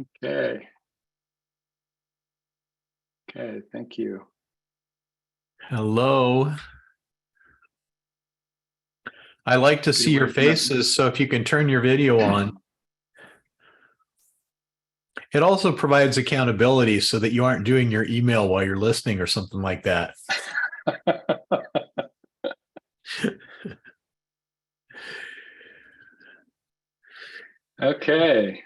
Okay. Okay, thank you. Hello. I like to see your Good work. faces, so if you can turn your video on. It also provides accountability so that you aren't doing your email while you're listening or something like that. Okay.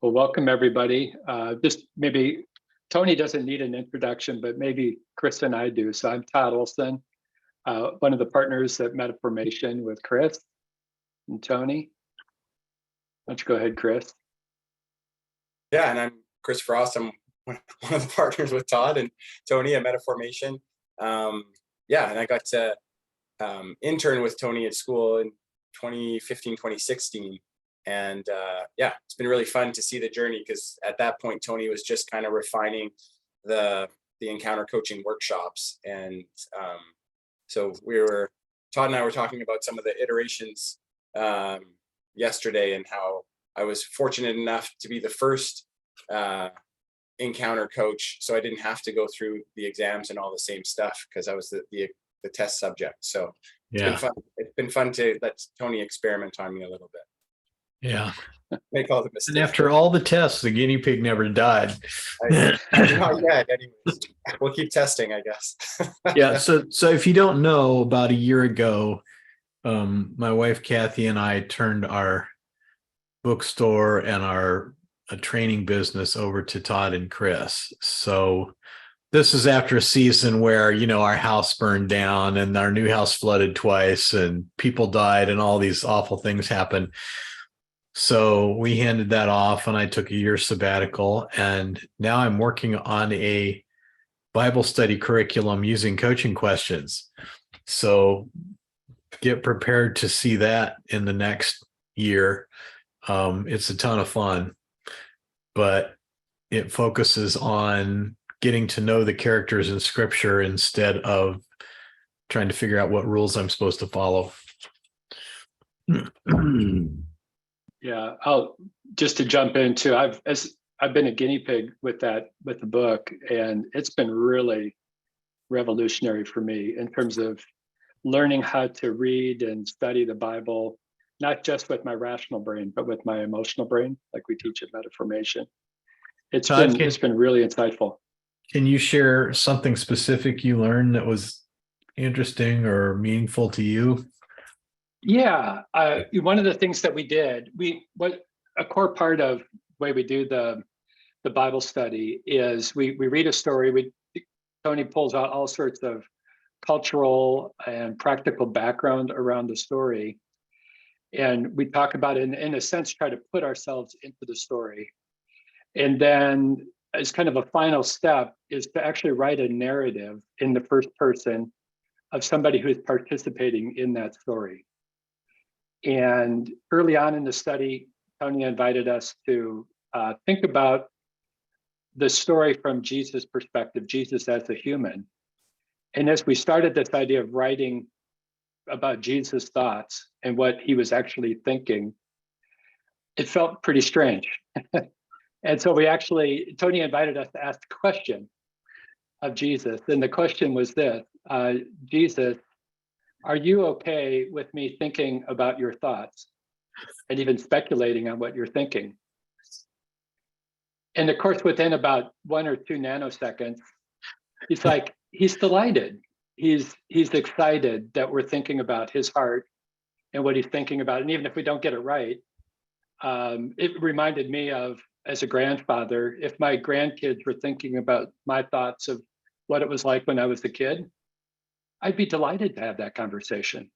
Well, welcome everybody. Just maybe Tony doesn't need an introduction, but maybe Chris and I do. So I'm Todd Olson, one of the partners at Metaformation with Chris and Tony. Why don't you go ahead, Chris? Yeah, and I'm Chris Frost. I'm one of the partners with Todd and Tony at Metaformation. Yeah, and I got to intern with Tony at school in 2015, 2016. And yeah, it's been really fun to see the journey, because at that point, Tony was just kind of refining the encounter coaching workshops. And so Todd and I were talking about some of the iterations yesterday, and how I was fortunate enough to be the first encounter coach, so I didn't have to go through the exams and all the same stuff, because I was the test subject. So it's been fun to let Tony experiment on me a little bit. Yeah. Make all the mistakes. And after all the tests, the guinea pig never died. Not yet, anyways. We'll keep testing, I guess. Yeah. So if you don't know, about a year ago, my wife Kathy and I turned our bookstore and our training business over to Todd and Chris. So this is after a season where, our house burned down and our new house flooded twice and people died and all these awful things happened. So we handed that off and I took a year sabbatical, and now I'm working on a Bible study curriculum using coaching questions. So get prepared to see that in the next year. It's a ton of fun, but it focuses on getting to know the characters in Scripture instead of trying to figure out what rules I'm supposed to follow. Yeah, just to jump into, I've been a guinea pig with the book, and it's been really revolutionary for me in terms of learning how to read and study the Bible, not just with my rational brain, but with my emotional brain, like we teach at Metaformation. It's been really insightful. Can you share something specific you learned that was interesting or meaningful to you? Yeah, one of the things that we did, a core part of the way we do the Bible study is we read a story. Tony pulls out all sorts of cultural and practical background around the story, and we talk about it, in a sense, try to put ourselves into the story. And then as kind of a final step is to actually write a narrative in the first person of somebody who is participating in that story. And early on in the study, Tony invited us to think about the story from Jesus' perspective, Jesus as a human. And as we started this idea of writing about Jesus' thoughts and what he was actually thinking, it felt pretty strange. And so Tony invited us to ask the question of Jesus. And the question was this: Jesus, are you okay with me thinking about your thoughts and even speculating on what you're thinking? And of course, within about 1 or 2 nanoseconds, he's delighted. He's excited that we're thinking about his heart and what he's thinking about. And even if we don't get it right, it reminded me of, as a grandfather, if my grandkids were thinking about my thoughts of what it was like when I was a kid, I'd be delighted to have that conversation.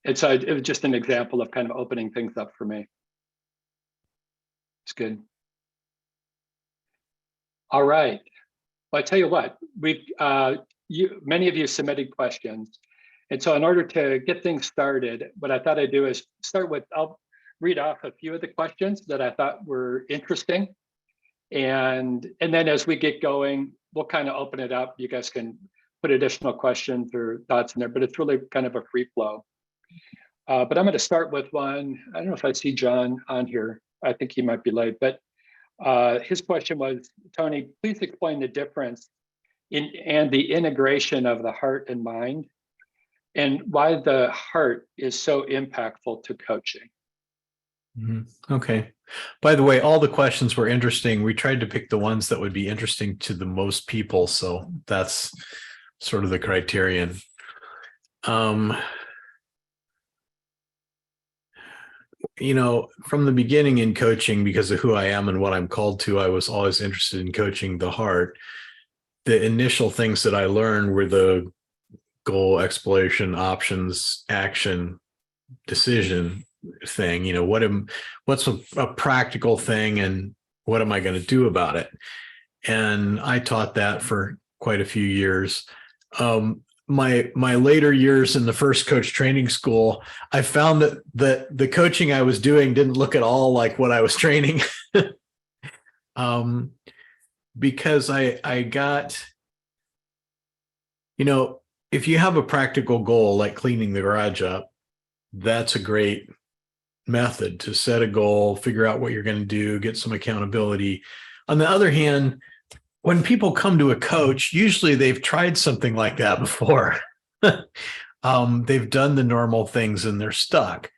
And so it was just an example of kind of opening things up for me. It's good. All right. Well, I tell you what, many of you submitted questions. And so in order to get things started, what I thought I'd do is I'll read off a few of the questions that I thought were interesting. And then as we get going, we'll kind of open it up. You guys can put additional questions or thoughts in there, but it's really kind of a free flow. But I'm going to start with one. I don't know if I see John on here. I think he might be late, but His question was, Tony, please explain the difference and the integration of the heart and mind, and why the heart is so impactful to coaching. Okay. By the way, all the questions were interesting. We tried to pick the ones that would be interesting to the most people. So that's sort of the criterion. From the beginning in coaching, because of who I am and what I'm called to, I was always interested in coaching the heart. The initial things that I learned were the goal, exploration, options, action, decision thing. What's a practical thing and what am I going to do about it? And I taught that for quite a few years. My later years in the first coach training school, I found that the coaching I was doing didn't look at all like what I was training. Because I got, if you have a practical goal like cleaning the garage up, that's a great method to set a goal, figure out what you're going to do, get some accountability. On the other hand, when people come to a coach, usually they've tried something like that before. They've done the normal things and they're stuck.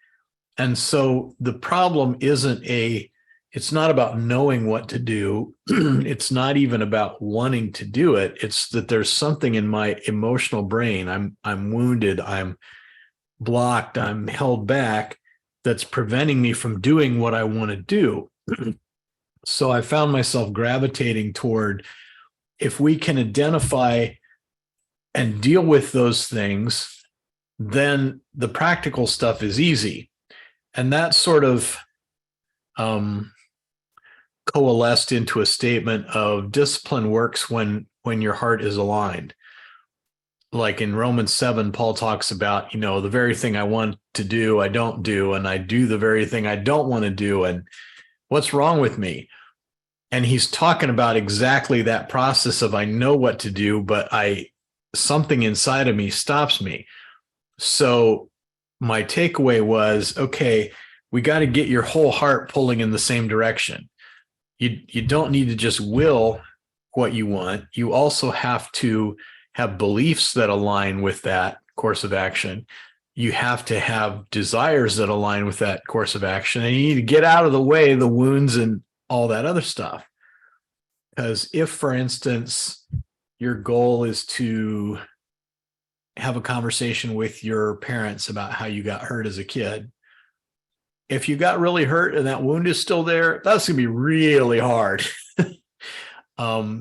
And so the problem it's not about knowing what to do. It's not even about wanting to do it. It's that there's something in my emotional brain. I'm wounded. I'm blocked. I'm held back. That's preventing me from doing what I want to do. So I found myself gravitating toward, if we can identify and deal with those things, then the practical stuff is easy. And that sort of coalesced into a statement of discipline works when your heart is aligned. Like in Romans 7, Paul talks about, the very thing I want to do, I don't do, and I do the very thing I don't want to do. And what's wrong with me? And he's talking about exactly that process of, I know what to do, but something inside of me stops me. So my takeaway was, okay, we got to get your whole heart pulling in the same direction. You don't need to just will what you want. You also have to have beliefs that align with that course of action. You have to have desires that align with that course of action. And you need to get out of the way the wounds and all that other stuff. Because if, for instance, your goal is to have a conversation with your parents about how you got hurt as a kid, if you got really hurt and that wound is still there, that's going to be really hard.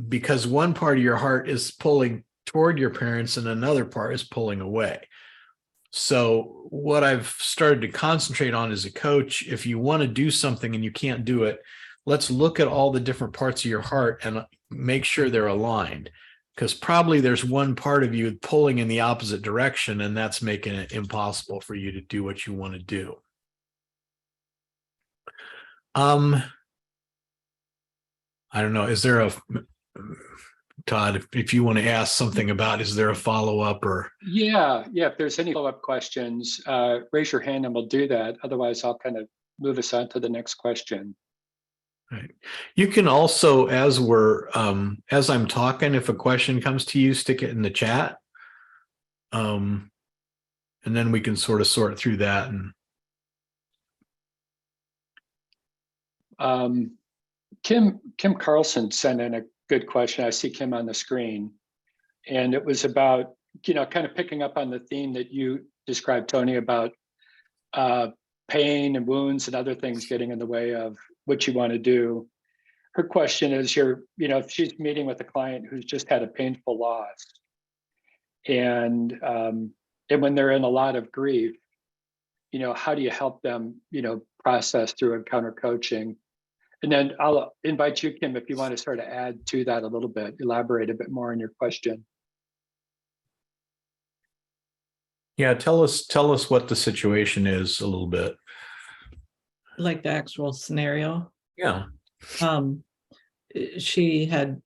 Because one part of your heart is pulling toward your parents and another part is pulling away. So what I've started to concentrate on as a coach, if you want to do something and you can't do it, let's look at all the different parts of your heart and make sure they're aligned. Because probably there's one part of you pulling in the opposite direction, and that's making it impossible for you to do what you want to do. I don't know. Is there Todd, if you want to ask something about, is there a follow-up or? Yeah. If there's any follow-up questions, raise your hand and we'll do that. Otherwise, I'll kind of move us on to the next question. Right. You can also, as I'm talking, if a question comes to you, stick it in the chat. And then we can sort of sort through that. And Kim Carlson sent in a good question. I see Kim on the screen. And it was about, kind of picking up on the theme that you described, Tony, about pain and wounds and other things getting in the way of what you want to do. Her question is, if she's meeting with a client who's just had a painful loss, and when they're in a lot of grief, how do you help them, process through encounter coaching? And then I'll invite you, Kim, if you want to sort of add to that a little bit, elaborate a bit more on your question. Yeah, tell us what the situation is a little bit. Like the actual scenario. Yeah. She had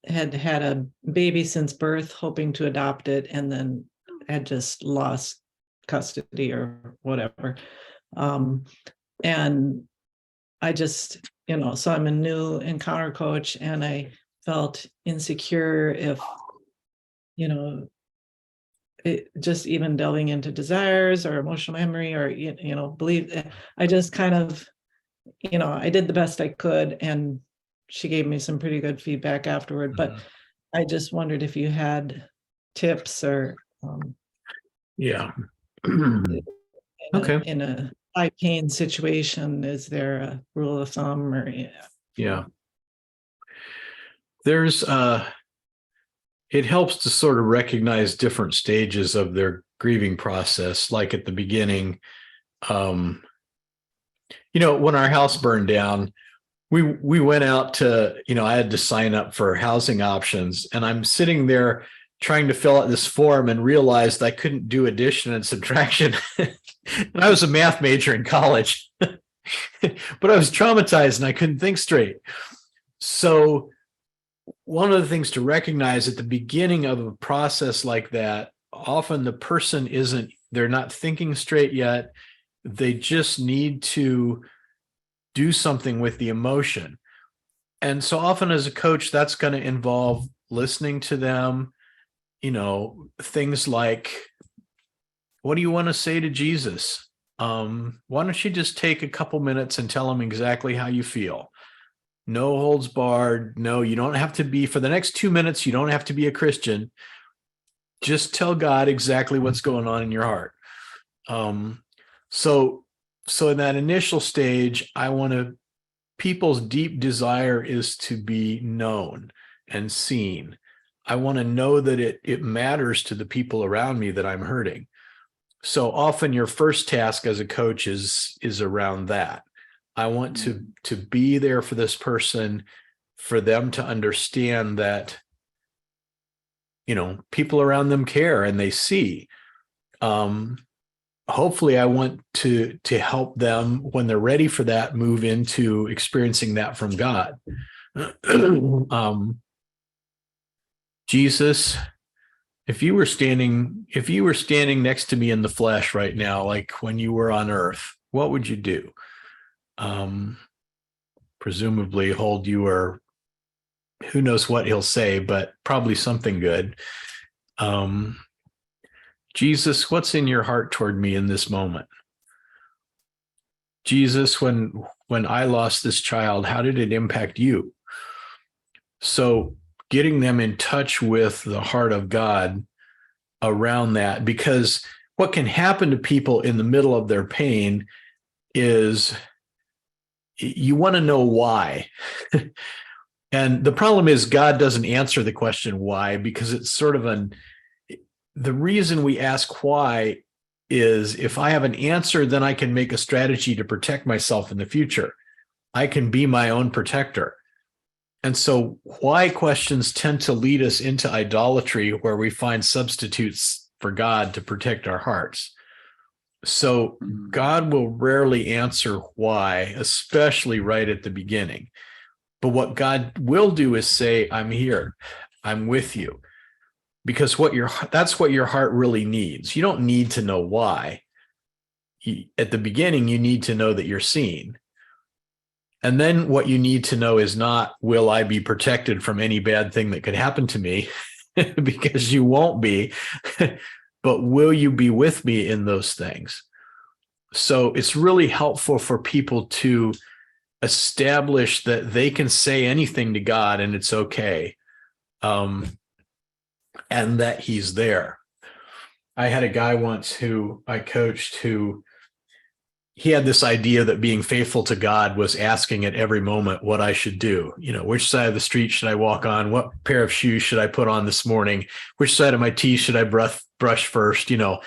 a baby since birth, hoping to adopt it, and then had just lost custody or whatever. And I just, so I'm a new encounter coach, and I felt insecure if, it just even delving into desires or emotional memory or, believe. I just kind of, I did the best I could, and she gave me some pretty good feedback afterward. But I just wondered if you had tips or Yeah. okay, Okay. in a high pain situation, is there a rule of thumb or Yeah. There's it helps to sort of recognize different stages of their grieving process. Like at the beginning, when our house burned down, we went out to, I had to sign up for housing options, and I'm sitting there trying to fill out this form and realized I couldn't do addition and subtraction. And I was a math major in college, but I was traumatized and I couldn't think straight. So one of the things to recognize at the beginning of a process like that, often the person they're not thinking straight yet. They just need to do something with the emotion. And so often as a coach, that's going to involve listening to them, things like, what do you want to say to Jesus? Why don't you just take a couple minutes and tell him exactly how you feel? No holds barred. No, you don't have to be, for the next 2 minutes, you don't have to be a Christian. Just tell God exactly what's going on in your heart. So in that initial stage, people's deep desire is to be known and seen. I want to know that it matters to the people around me that I'm hurting. So often your first task as a coach is around that. I want to be there for this person, for them to understand that, people around them care and they see. Hopefully I want to help them, when they're ready for that, move into experiencing that from God. Jesus, if you were standing next to me in the flesh right now, like when you were on earth, what would you do? Presumably hold you, or who knows what he'll say, but probably something good. Jesus, what's in your heart toward me in this moment? Jesus, when I lost this child, how did it impact you? So getting them in touch with the heart of God around that, because what can happen to people in the middle of their pain is you want to know why. And the problem is God doesn't answer the question why, because it's sort of the reason we ask why is, if I have an answer, then I can make a strategy to protect myself in the future. I can be my own protector. And so why questions tend to lead us into idolatry, where we find substitutes for God to protect our hearts. So God will rarely answer why, especially right at the beginning. But what God will do is say, I'm here, I'm with you. Because that's what your heart really needs. You don't need to know why. At the beginning, you need to know that you're seen. And then what you need to know is not, will I be protected from any bad thing that could happen to me? Because you won't be. But will you be with me in those things? So it's really helpful for people to establish that they can say anything to God and it's okay. And that he's there. I had a guy once who I coached who he had this idea that being faithful to God was asking at every moment what I should do. Which side of the street should I walk on? What pair of shoes should I put on this morning? Which side of my teeth should I brush first? To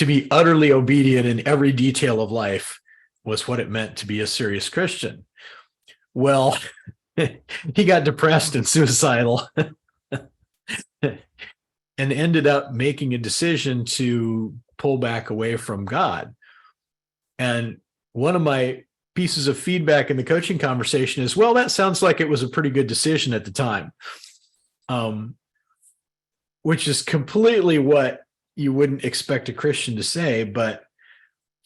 be utterly obedient in every detail of life was what it meant to be a serious Christian. Well, he got depressed and suicidal. And ended up making a decision to pull back away from God. And one of my pieces of feedback in the coaching conversation is, well, that sounds like it was a pretty good decision at the time. Which is completely what you wouldn't expect a Christian to say. But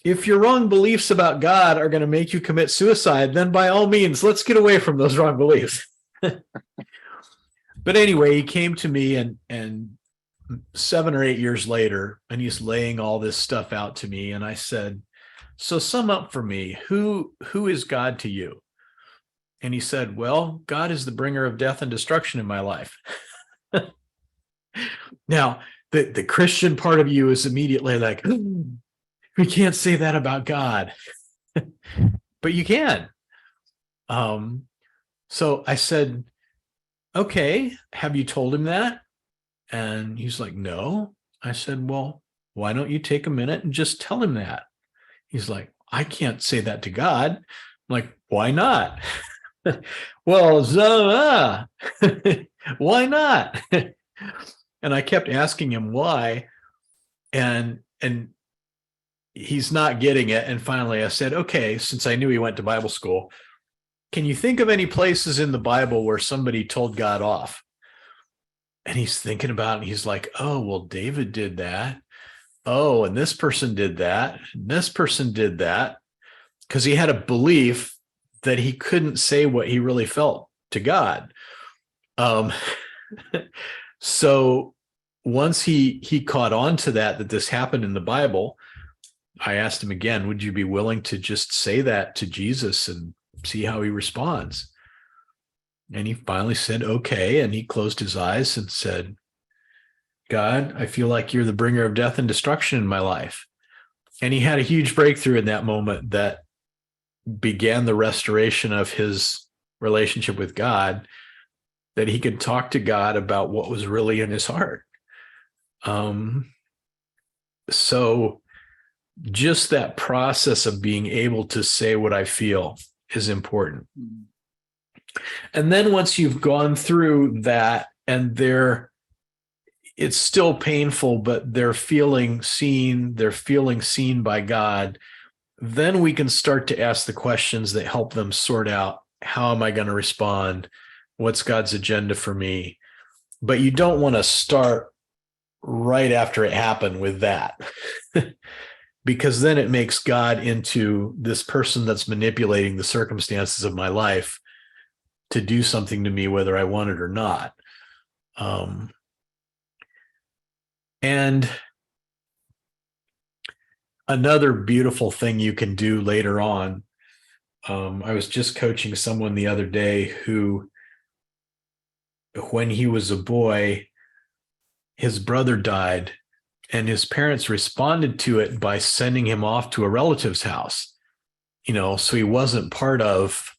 if your wrong beliefs about God are going to make you commit suicide, then by all means, let's get away from those wrong beliefs. But anyway, he came to me and 7 or 8 years later, and he's laying all this stuff out to me. And I said, so sum up for me, who is God to you? And he said, well, God is the bringer of death and destruction in my life. Now, the Christian part of you is immediately like, we can't say that about God. But you can. So I said, okay, have you told him that? And he's like, no. I said, well, why don't you take a minute and just tell him that? He's like, I can't say that to God. I'm like, why not? Well, why not? And I kept asking him why, and he's not getting it. And finally I said, okay, since I knew he went to Bible school, can you think of any places in the Bible where somebody told God off? And he's thinking about it. He's like, oh, well, David did that. Oh, and this person did that. And this person did that. Because he had a belief that he couldn't say what he really felt to God. So once he caught on to that this happened in the Bible, I asked him again, would you be willing to just say that to Jesus and see how he responds? And he finally said, okay. And he closed his eyes and said, God, I feel like you're the bringer of death and destruction in my life. And he had a huge breakthrough in that moment that began the restoration of his relationship with God, that he could talk to God about what was really in his heart. So just that process of being able to say what I feel is important. And then once you've gone through that and it's still painful, but they're feeling seen by God, then we can start to ask the questions that help them sort out, how am I going to respond? What's God's agenda for me? But you don't want to start right after it happened with that, because then it makes God into this person that's manipulating the circumstances of my life to do something to me, whether I want it or not. And another beautiful thing you can do later on, I was just coaching someone the other day who, when he was a boy, his brother died, and his parents responded to it by sending him off to a relative's house. So he wasn't part of,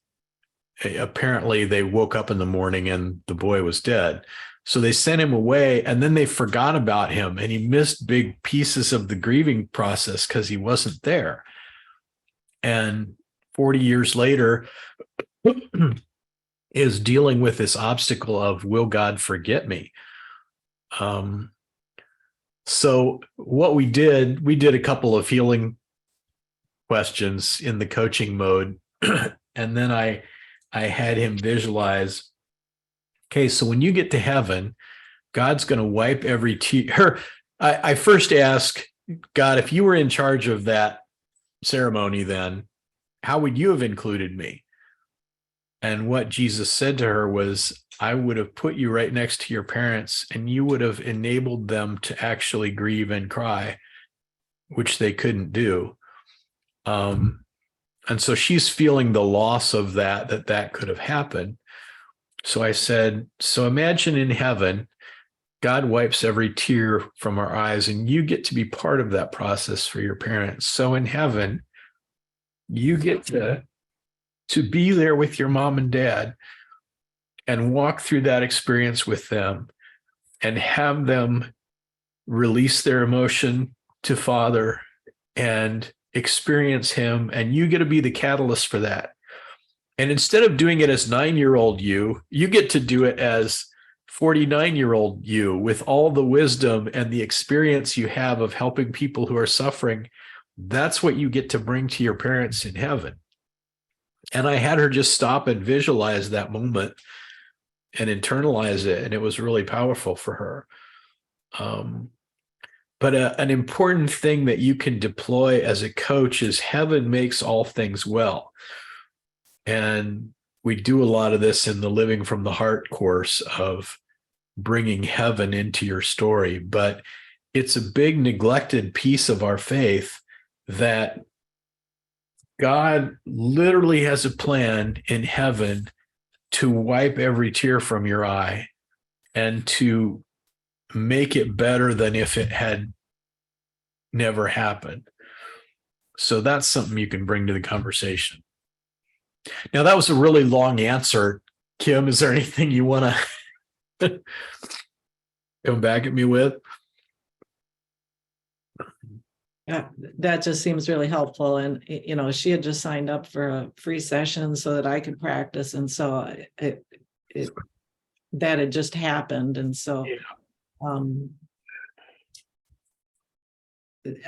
apparently they woke up in the morning and the boy was dead. So they sent him away, and then they forgot about him, and he missed big pieces of the grieving process because he wasn't there. And 40 years later is dealing with this obstacle of, will God forget me? So what we did a couple of healing questions in the coaching mode. And then I had him visualize, okay, so when you get to heaven, God's going to wipe every tear. I first asked God, if you were in charge of that ceremony, then how would you have included me? And what Jesus said to her was, I would have put you right next to your parents, and you would have enabled them to actually grieve and cry, which they couldn't do. And so she's feeling the loss of that could have happened. So I said, so imagine in heaven, God wipes every tear from our eyes, and you get to be part of that process for your parents. So in heaven, you get to be there with your mom and dad and walk through that experience with them and have them release their emotion to Father and experience him. And you get to be the catalyst for that. And instead of doing it as 9-year-old you get to do it as 49-year-old you, with all the wisdom and the experience you have of helping people who are suffering. That's what you get to bring to your parents in heaven. And I had her just stop and visualize that moment and internalize it. And it was really powerful for her. But an important thing that you can deploy as a coach is heaven makes all things well. And we do a lot of this in the Living from the Heart course of bringing heaven into your story. But it's a big neglected piece of our faith that God literally has a plan in heaven to wipe every tear from your eye and to make it better than if it had never happened. So that's something you can bring to the conversation. Now, that was a really long answer. Kim, is there anything you want to come back at me with? Yeah, that just seems really helpful. And, she had just signed up for a free session so that I could practice. And so that had just happened. And so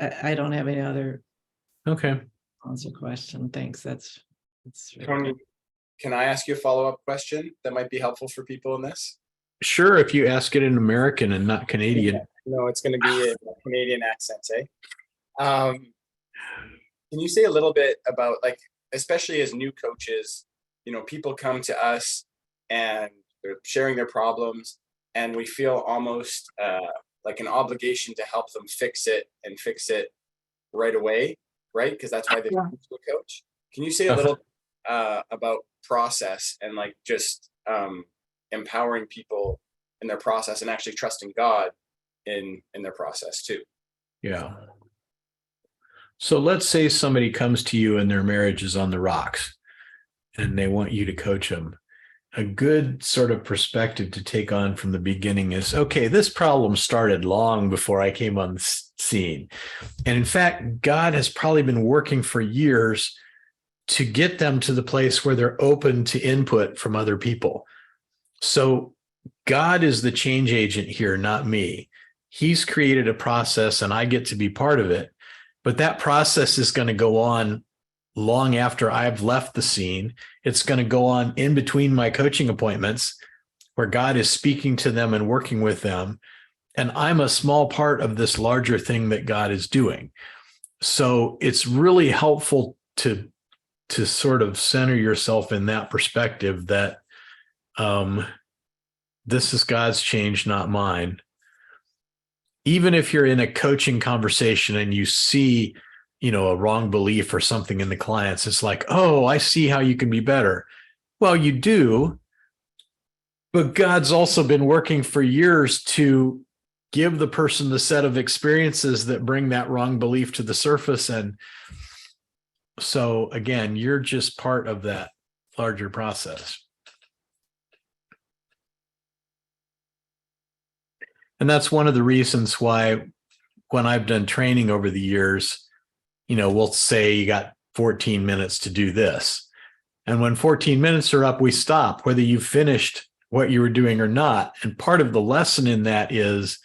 I don't have any other answer question. Thanks. That's really Tony, good. can I ask you a follow-up question that might be helpful for people in this? Sure, if you ask it in American and not Canadian. No, it's going to be a Canadian accent, eh? Can you say a little bit about, like, especially as new coaches, people come to us and they're sharing their problems, and we feel almost like an obligation to help them fix it right away, right? Because that's why they come to a coach. Can you say a little about process and like just empowering people in their process and actually trusting God in their process too? Yeah. So let's say somebody comes to you and their marriage is on the rocks and they want you to coach them. A good sort of perspective to take on from the beginning is, okay, this problem started long before I came on the scene. And in fact, God has probably been working for years to get them to the place where they're open to input from other people. So God is the change agent here, not me. He's created a process and I get to be part of it. But that process is going to go on long after I've left the scene. It's going to go on in between my coaching appointments where God is speaking to them and working with them. And I'm a small part of this larger thing that God is doing. So it's really helpful to sort of center yourself in that perspective that this is God's change, not mine. Even if you're in a coaching conversation and you see, a wrong belief or something in the clients, it's like, oh, I see how you can be better. Well, you do, but God's also been working for years to give the person the set of experiences that bring that wrong belief to the surface. And so again, you're just part of that larger process. And that's one of the reasons why when I've done training over the years, we'll say you got 14 minutes to do this. And when 14 minutes are up, we stop, whether you've finished what you were doing or not. And part of the lesson in that is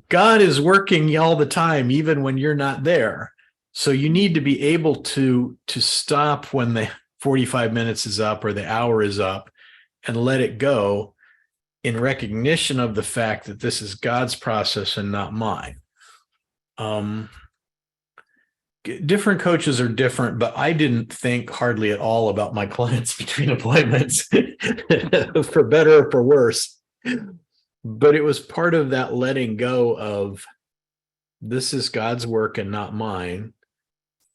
God is working all the time, even when you're not there. So you need to be able to stop when the 45 minutes is up or the hour is up and let it go in recognition of the fact that this is God's process and not mine. Different coaches are different, but I didn't think hardly at all about my clients between appointments, for better or for worse. But it was part of that letting go of, this is God's work and not mine.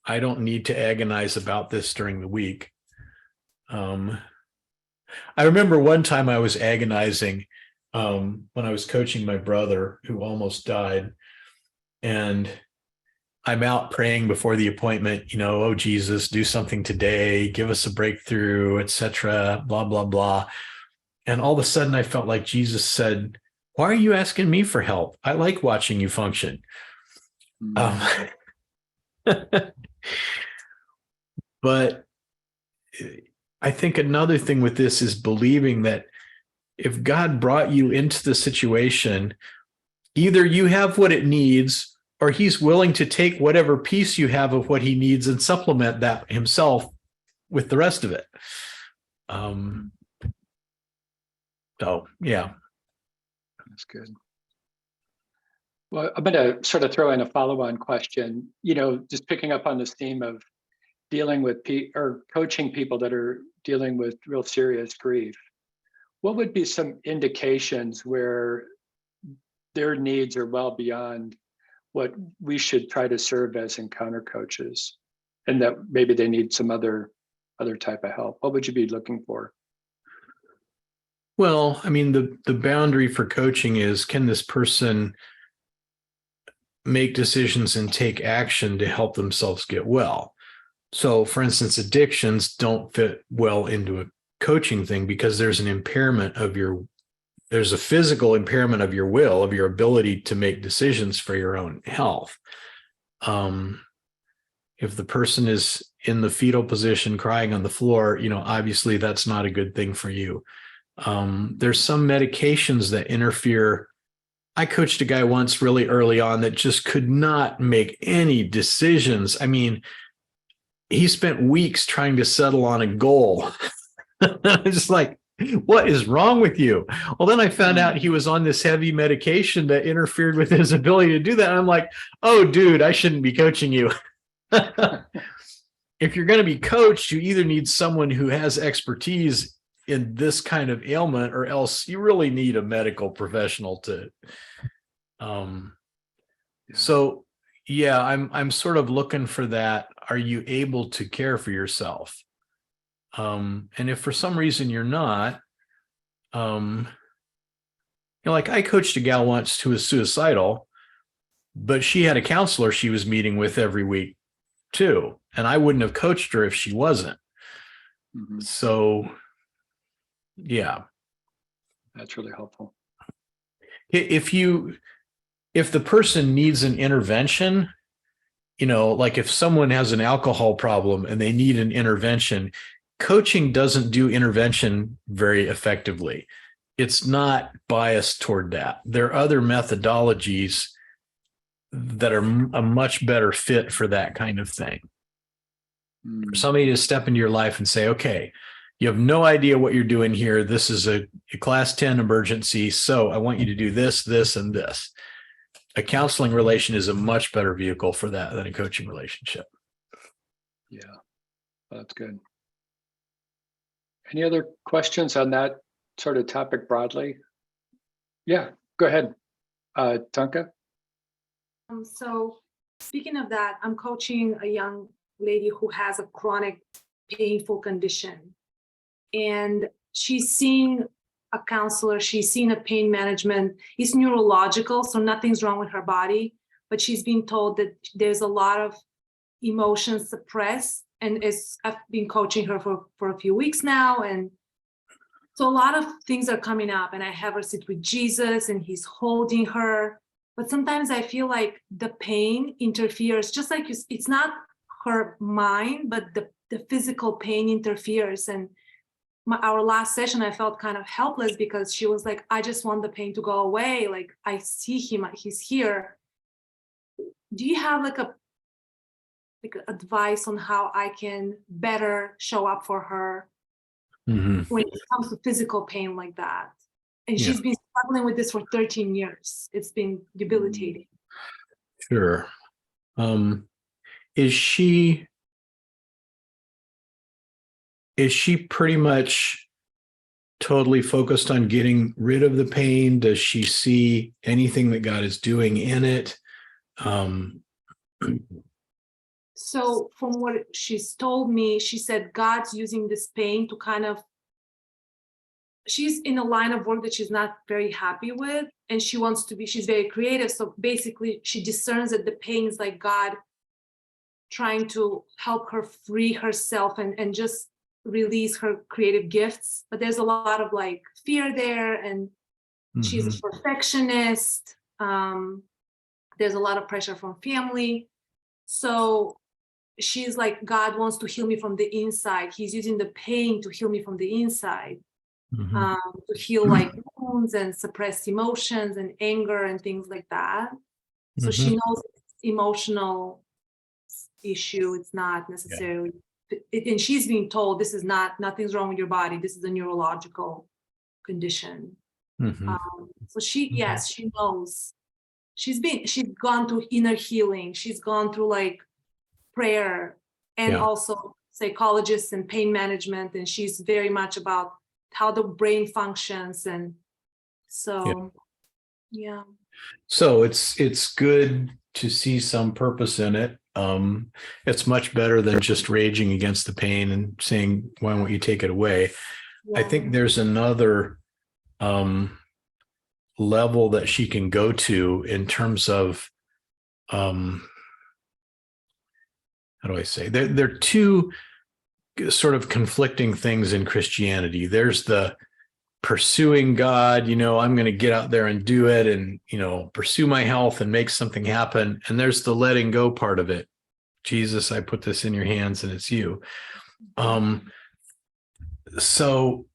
I don't need to agonize about this during the week. I remember one time I was agonizing when I was coaching my brother who almost died, and I'm out praying before the appointment, oh, Jesus, do something today, give us a breakthrough, etc., blah, blah, blah. And all of a sudden I felt like Jesus said, why are you asking me for help? I like watching you function. But I think another thing with this is believing that if God brought you into the situation, either you have what it needs or he's willing to take whatever piece you have of what he needs and supplement that himself with the rest of it. So, yeah. That's good. Well, I'm going to sort of throw in a follow-on question, just picking up on this theme of dealing with or coaching people that are dealing with real serious grief. What would be some indications where their needs are well beyond what we should try to serve as encounter coaches, and that maybe they need some other type of help? What would you be looking for? Well, I mean, the boundary for coaching is, can this person make decisions and take action to help themselves get well? So, for instance, addictions don't fit well into a coaching thing because there's an impairment of there's a physical impairment of your will, of your ability to make decisions for your own health. If the person is in the fetal position crying on the floor, obviously that's not a good thing for you. There's some medications that interfere. I coached a guy once really early on that just could not make any decisions. I mean, he spent weeks trying to settle on a goal. I'm just like, what is wrong with you? Well, then I found out he was on this heavy medication that interfered with his ability to do that. And I'm like, oh, dude, I shouldn't be coaching you. If you're going to be coached, you either need someone who has expertise in this kind of ailment, or else you really need a medical professional to. So yeah, I'm sort of looking for that. Are you able to care for yourself? And if for some reason you're not, like I coached a gal once who was suicidal, but she had a counselor she was meeting with every week too. And I wouldn't have coached her if she wasn't. Mm-hmm. So yeah. That's really helpful. If the person needs an intervention, like if someone has an alcohol problem and they need an intervention, coaching doesn't do intervention very effectively. It's not biased toward that. There are other methodologies that are a much better fit for that kind of thing. For somebody to step into your life and say, okay, you have no idea what you're doing here. This is a class 10 emergency. So I want you to do this, this, and this. A counseling relation is a much better vehicle for that than a coaching relationship. Yeah, that's good. Any other questions on that sort of topic broadly? Yeah, go ahead, Tonka. So speaking of that, I'm coaching a young lady who has a chronic painful condition, and she's seen a counselor, she's seen a pain management. It's neurological, so nothing's wrong with her body, but she's been told that there's a lot of emotions suppressed, and I've been coaching her for a few weeks now, and so a lot of things are coming up, and I have her sit with Jesus and he's holding her. But sometimes I feel like the pain interferes, just like it's not her mind, but the physical pain interferes. And our last session, I felt kind of helpless because she was like, I just want the pain to go away. Like, I see him, he's here. Do you have like advice on how I can better show up for her when it comes to physical pain like that? And she's been struggling with this for 13 years. It's been debilitating. Sure. Is she pretty much totally focused on getting rid of the pain? Does she see anything that God is doing in it? So from what she's told me, she said God's using this pain to kind of, she's in a line of work that she's not very happy with, and she's very creative. So basically she discerns that the pain is like God trying to help her free herself and just release her creative gifts. But there's a lot of like fear there, and she's a perfectionist. There's a lot of pressure from family. So she's like, God wants to heal me from the inside. He's using the pain to heal me from the inside, to heal like wounds and suppressed emotions and anger and things like that. So she knows it's emotional issue. It's not necessarily, and she's being told this is nothing's wrong with your body. This is a neurological condition. So she knows. she's gone through inner healing. She's gone through like prayer and Yeah. also psychologists and pain management. And she's very much about how the brain functions. And so, yeah. So it's good to see some purpose in it. It's much better than just raging against the pain and saying, why won't you take it away? I think there's another level that she can go to in terms of how do I say? There are two sort of conflicting things in Christianity. There's the pursuing God, I'm going to get out there and do it and, pursue my health and make something happen. And there's the letting go part of it. Jesus, I put this in your hands and it's you. So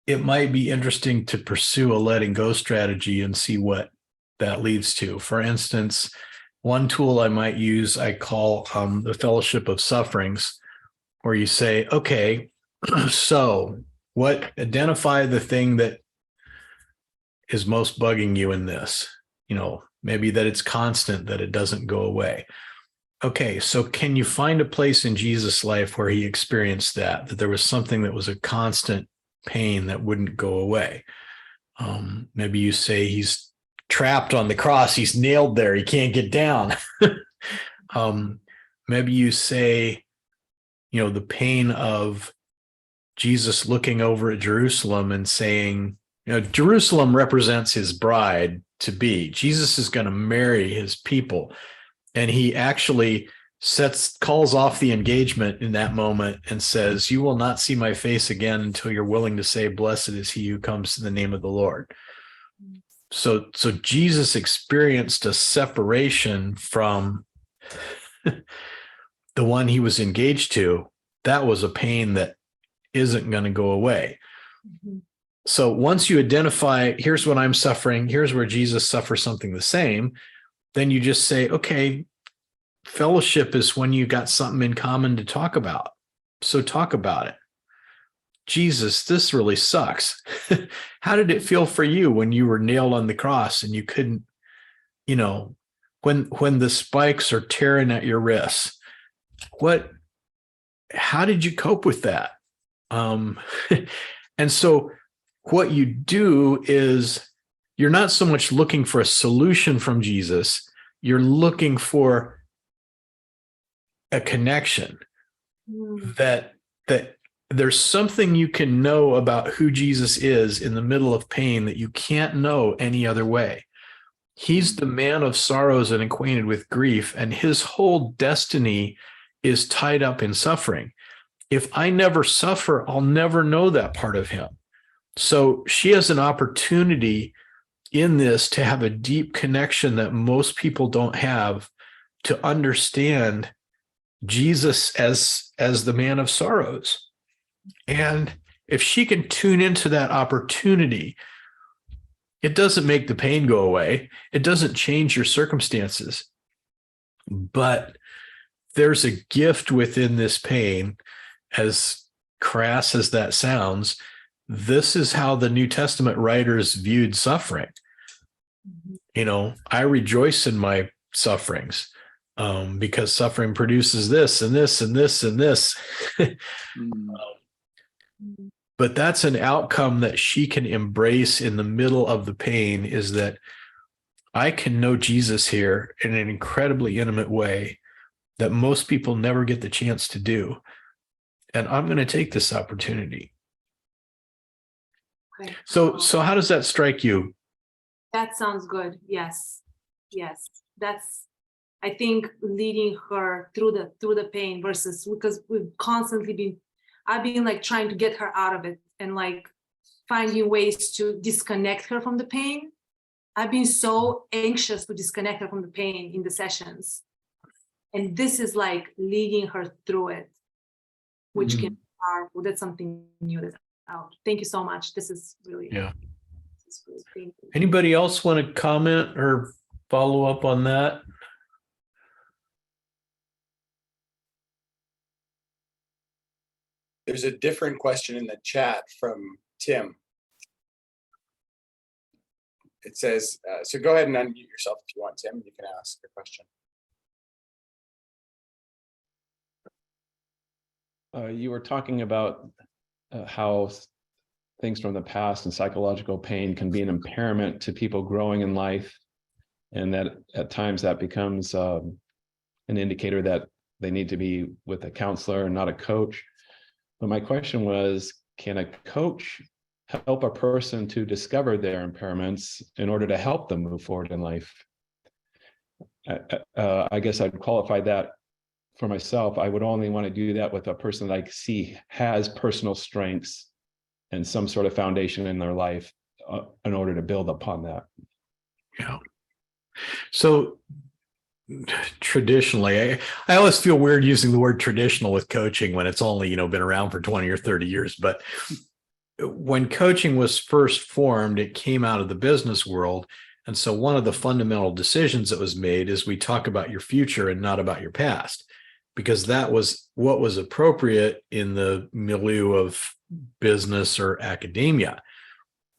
it might be interesting to pursue a letting go strategy and see what that leads to. For instance, one tool I might use, I call the fellowship of sufferings, where you say, okay, so identify the thing that is most bugging you in this, maybe that it's constant, that it doesn't go away. Okay, so can you find a place in Jesus' life where he experienced that there was something that was a constant pain that wouldn't go away? Maybe you say he's trapped on the cross, he's nailed there, he can't get down. Maybe you say, the pain of Jesus looking over at Jerusalem and saying, Jerusalem represents his bride to be. Jesus is going to marry his people. And he actually calls off the engagement in that moment and says, you will not see my face again until you're willing to say, blessed is he who comes in the name of the Lord. So Jesus experienced a separation from the one he was engaged to. That was a pain that isn't going to go away. Mm-hmm. So once you identify, here's what I'm suffering, here's where Jesus suffers something the same, then you just say, okay, fellowship is when you got something in common to talk about. So talk about it. Jesus, this really sucks. How did it feel for you when you were nailed on the cross and you couldn't, when the spikes are tearing at your wrists? How did you cope with that? And so what you do is you're not so much looking for a solution from Jesus, you're looking for a connection, that there's something you can know about who Jesus is in the middle of pain that you can't know any other way. He's the man of sorrows and acquainted with grief, and his whole destiny is tied up in suffering. If I never suffer, I'll never know that part of him. So she has an opportunity in this to have a deep connection that most people don't have, to understand Jesus as the man of sorrows. And if she can tune into that opportunity, it doesn't make the pain go away. It doesn't change your circumstances. But there's a gift within this pain, as crass as that sounds. This is how the New Testament writers viewed suffering. I rejoice in my sufferings because suffering produces this and this and this and this. But that's an outcome that she can embrace in the middle of the pain, is that I can know Jesus here in an incredibly intimate way that most people never get the chance to do. And I'm going to take this opportunity. Okay. So how does that strike you? That sounds good. Yes. That's, I think, leading her through the pain, versus, because I've been like trying to get her out of it and like finding ways to disconnect her from the pain. I've been so anxious to disconnect her from the pain in the sessions. And this is like leading her through it, which can be powerful. That's something new that's out. Thank you so much. This is really, yeah. This is really, thank you. Anybody else want to comment or follow up on that? There's a different question in the chat from Tim. it says, so go ahead and unmute yourself if you want, Tim. You can ask your question. You were talking about how things from the past and psychological pain can be an impairment to people growing in life, and that at times that becomes an indicator that they need to be with a counselor and not a coach. But my question was, can a coach help a person to discover their impairments in order to help them move forward in life? I guess I'd qualify that for myself. I would only want to do that with a person that I see has personal strengths and some sort of foundation in their life in order to build upon that. Yeah. So traditionally, I always feel weird using the word traditional with coaching when it's only, been around for 20 or 30 years. But when coaching was first formed, it came out of the business world. And so one of the fundamental decisions that was made is we talk about your future and not about your past, because that was what was appropriate in the milieu of business or academia.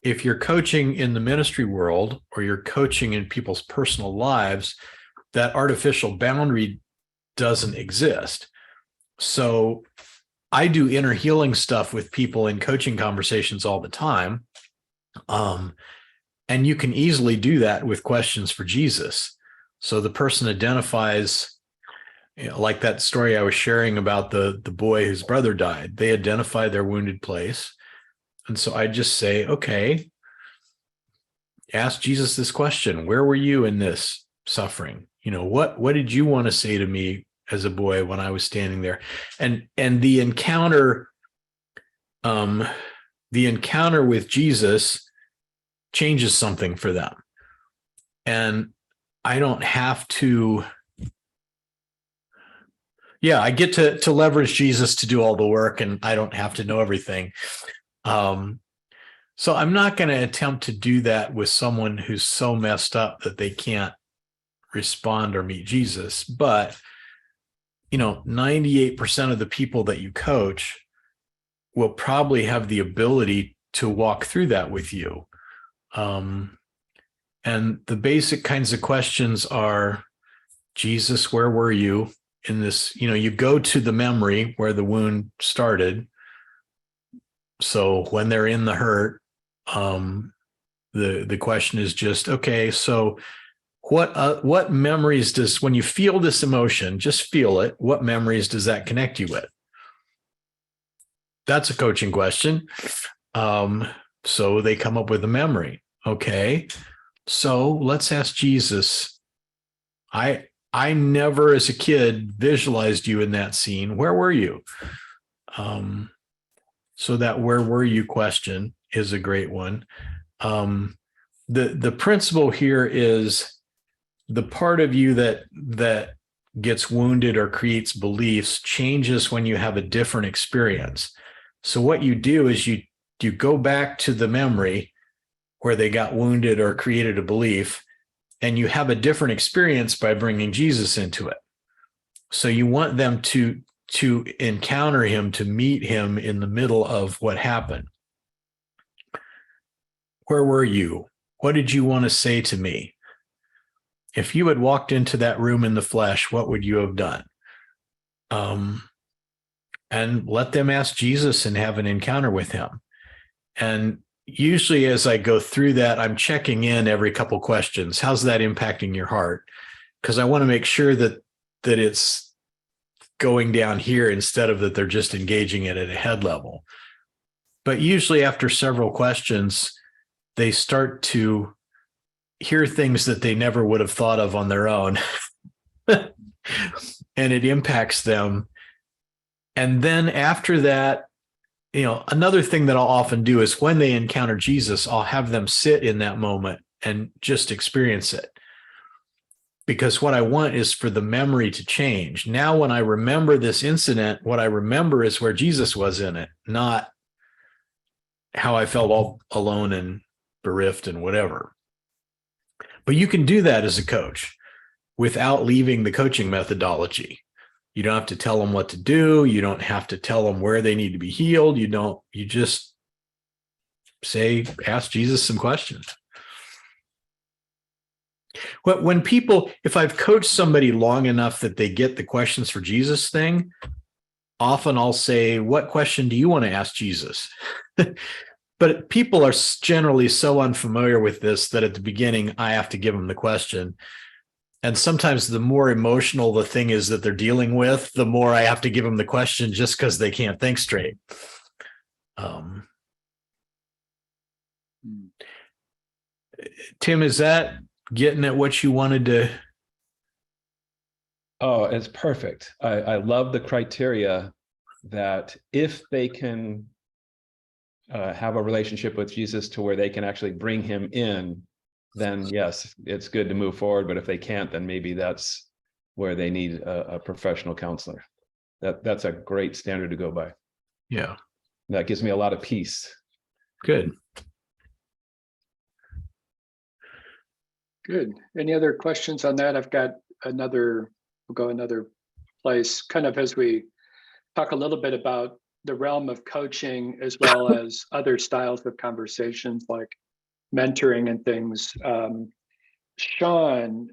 If you're coaching in the ministry world or you're coaching in people's personal lives, that artificial boundary doesn't exist. So I do inner healing stuff with people in coaching conversations all the time. And you can easily do that with questions for Jesus. So the person identifies, like that story I was sharing about the boy whose brother died. They identify their wounded place. And so I just say, okay, ask Jesus this question. Where were you in this suffering? What did you want to say to me as a boy when I was standing there? And the encounter with Jesus changes something for them. And I don't have to, I get to leverage Jesus to do all the work, and I don't have to know everything. So I'm not going to attempt to do that with someone who's so messed up that they can't respond or meet Jesus. But, 98% of the people that you coach will probably have the ability to walk through that with you. And the basic kinds of questions are, Jesus, where were you in this? You go to the memory where the wound started. So when they're in the hurt, the question is just, okay, so what memories does, when you feel this emotion, just feel it, what memories does that connect you with? That's a coaching question. So they come up with a memory. Okay, so let's ask Jesus. I never as a kid visualized you in that scene. Where were you? So that where were you question is a great one. The principle here is the part of you that gets wounded or creates beliefs changes when you have a different experience. So what you do is you go back to the memory where they got wounded or created a belief, and you have a different experience by bringing Jesus into it. So you want them to encounter him, to meet him in the middle of what happened. Where were you? What did you want to say to me? If you had walked into that room in the flesh, what would you have done? And let them ask Jesus and have an encounter with him. And usually as I go through that, I'm checking in every couple questions. How's that impacting your heart? Because I want to make sure that it's going down here instead of that they're just engaging it at a head level. But usually after several questions, they start to hear things that they never would have thought of on their own. And it impacts them. And then after that, another thing that I'll often do is when they encounter Jesus, I'll have them sit in that moment and just experience it. Because what I want is for the memory to change. Now, when I remember this incident, what I remember is where Jesus was in it, not how I felt all alone and bereft and whatever. But you can do that as a coach without leaving the coaching methodology. You don't have to tell them what to do. You don't have to tell them where they need to be healed. You just ask Jesus some questions. when people, if I've coached somebody long enough that they get the questions for Jesus thing, often I'll say, what question do you want to ask Jesus? But people are generally so unfamiliar with this that at the beginning, I have to give them the question. And sometimes the more emotional the thing is that they're dealing with, the more I have to give them the question just because they can't think straight. Tim, is that getting at what you wanted to? Oh, it's perfect. I love the criteria that if they can have a relationship with Jesus to where they can actually bring him in, then yes, it's good to move forward. But if they can't, then maybe that's where they need a professional counselor. That's a great standard to go by. Yeah. That gives me a lot of peace. Good. Good. Any other questions on that? I've got another, we'll go another place, kind of as we talk a little bit about the realm of coaching as well as other styles of conversations like mentoring and things. Sean,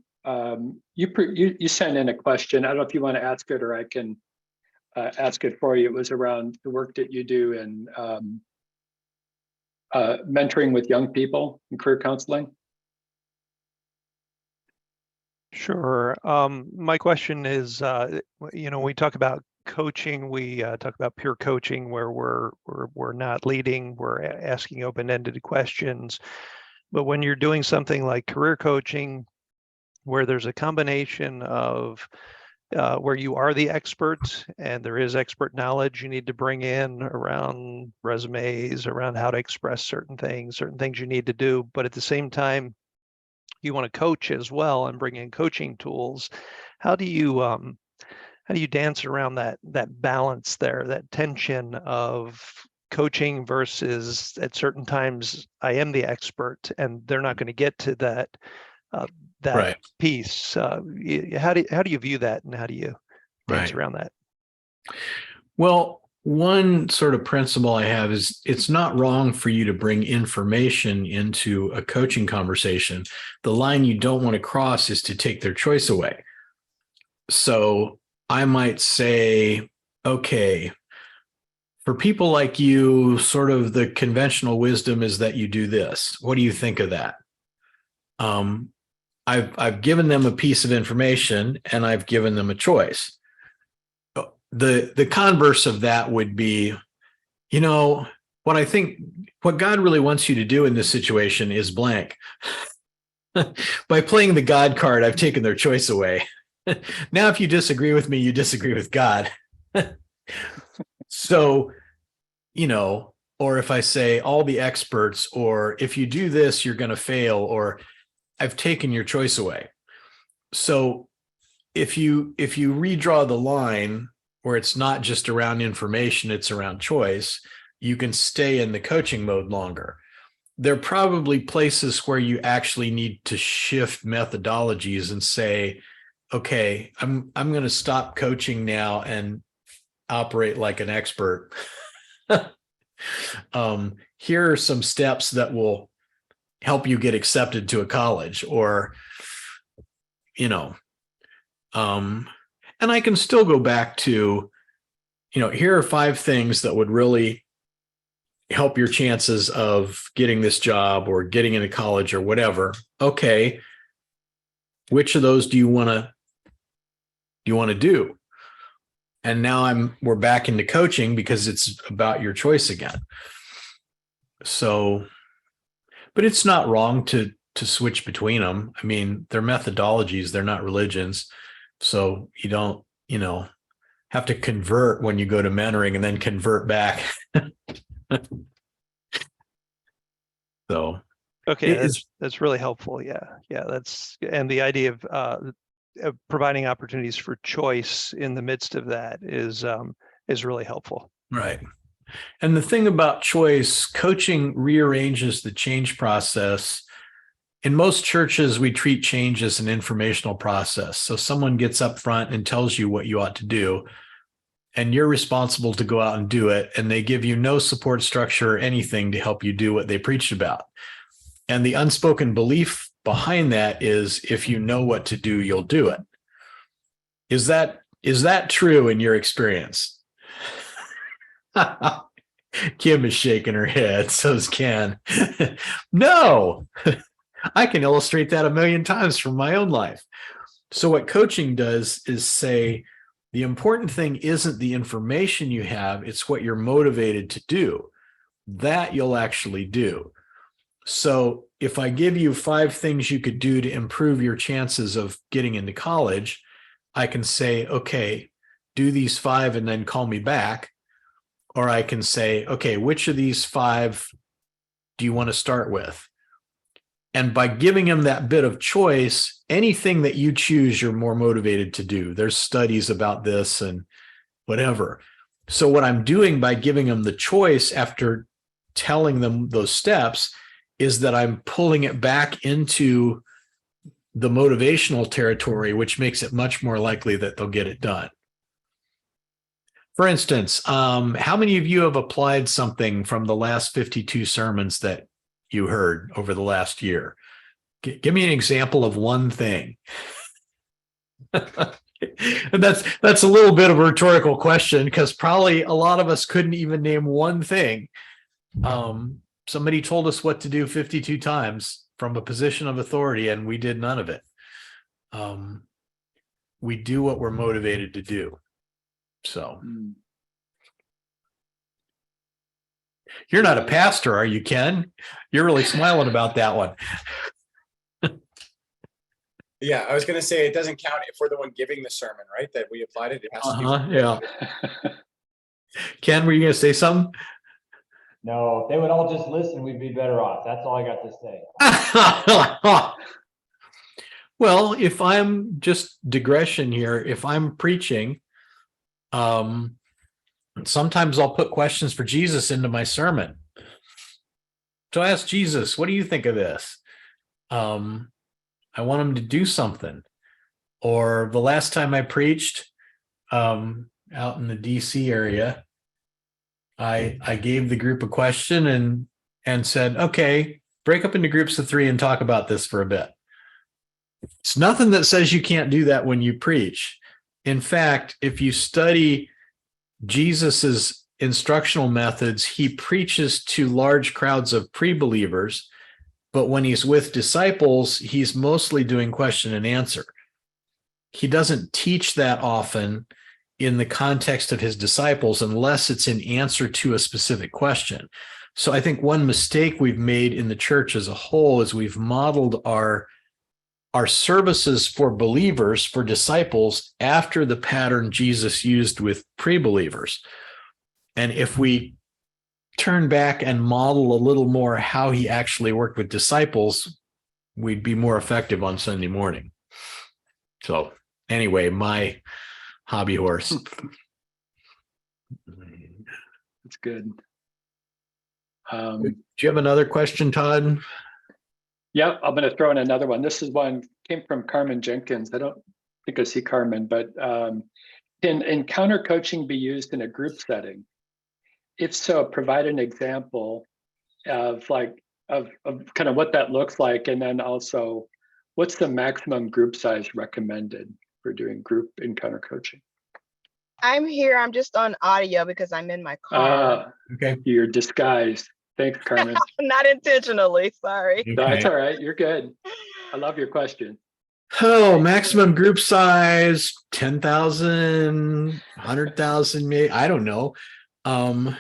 you sent in a question. I don't know if you want to ask it or I can ask it for you. It was around the work that you do in mentoring with young people in career counseling. Sure. My question is, we talk about coaching, we talk about peer coaching where we're not leading, we're asking open-ended questions. But when you're doing something like career coaching, where there's a combination of where you are the expert and there is expert knowledge you need to bring in around resumes, around how to express certain things you need to do, but at the same time, you want to coach as well and bring in coaching tools. How do you dance around that balance there, that tension of coaching versus at certain times I am the expert and they're not going to get to that Right. piece. How do you view that and how do you dance around that? Well, one sort of principle I have is it's not wrong for you to bring information into a coaching conversation. The line you don't want to cross is to take their choice away. So I might say, okay, for people like you, sort of the conventional wisdom is that you do this. What do you think of that? I've given them a piece of information and I've given them a choice. The converse of that would be, what I think, what God really wants you to do in this situation is blank. By playing the God card, I've taken their choice away. Now, if you disagree with me, you disagree with God. So, or if I say all the experts, or if you do this, you're going to fail, or I've taken your choice away. So if you redraw the line where it's not just around information, it's around choice, you can stay in the coaching mode longer. There are probably places where you actually need to shift methodologies and say, okay, I'm going to stop coaching now and operate like an expert. Here are some steps that will help you get accepted to a college, or, and I can still go back to, here are 5 things that would really help your chances of getting this job or getting into college or whatever. Okay, which of those do you want to do? And now we're back into coaching because it's about your choice again. So, but it's not wrong to switch between them. I mean, they're methodologies, they're not religions. So you don't, have to convert when you go to mentoring and then convert back. So okay, that's really helpful. Yeah, and the idea of providing opportunities for choice in the midst of that is really helpful. Right. And the thing about choice, coaching rearranges the change process. In most churches, we treat change as an informational process. So someone gets up front and tells you what you ought to do, and you're responsible to go out and do it. And they give you no support structure or anything to help you do what they preached about. And the unspoken belief behind that is if you know what to do, you'll do it. Is that true in your experience? Kim is shaking her head. So is Ken. No, I can illustrate that a million times from my own life. So what coaching does is say, the important thing isn't the information you have, it's what you're motivated to do. That you'll actually do. So if I give you 5 things you could do to improve your chances of getting into college, I can say, okay, do these 5 and then call me back. Or I can say, okay, which of these 5 do you want to start with? And by giving them that bit of choice, anything that you choose, you're more motivated to do. There's studies about this and whatever. So what I'm doing by giving them the choice after telling them those steps is that I'm pulling it back into the motivational territory, which makes it much more likely that they'll get it done. For instance, how many of you have applied something from the last 52 sermons that you heard over the last year? Give me an example of one thing. And that's a little bit of a rhetorical question because probably a lot of us couldn't even name one thing. Somebody told us what to do 52 times from a position of authority, and we did none of it. We do what we're motivated to do. So you're not a pastor, are you, Ken? You're really smiling about that one. Yeah, I was going to say it doesn't count if we're the one giving the sermon, right? That we applied it. It has to be. Yeah. Ken, were you going to say something? No, if they would all just listen, we'd be better off. That's all I got to say. Well, if I'm just digression here, if I'm preaching, sometimes I'll put questions for Jesus into my sermon. So I ask Jesus, what do you think of this? I want him to do something. Or the last time I preached out in the DC area, I gave the group a question and said, okay, break up into groups of 3 and talk about this for a bit. It's nothing that says you can't do that when you preach. In fact, if you study Jesus's instructional methods, he preaches to large crowds of pre-believers, but when he's with disciples, he's mostly doing question and answer. He doesn't teach that often in the context of his disciples unless it's in answer to a specific question. So I think one mistake we've made in the church as a whole is we've modeled our services for believers, for disciples, after the pattern Jesus used with pre-believers. And if we turn back and model a little more how he actually worked with disciples, we'd be more effective on Sunday morning. So anyway, my hobby horse. That's good. Do you have another question, Todd? Yep, I'm going to throw in another one. This is one came from Carmen Jenkins. I don't think I see Carmen, but can encounter coaching be used in a group setting? If so, provide an example of kind of what that looks like, and then also what's the maximum group size recommended for doing group encounter coaching? I'm here. I'm just on audio because I'm in my car. Okay. You're disguised. Thanks, Carmen. Not intentionally. Sorry. No, it's all right. You're good. I love your question. Oh, maximum group size, 10,000, 100,000, maybe. I don't know. When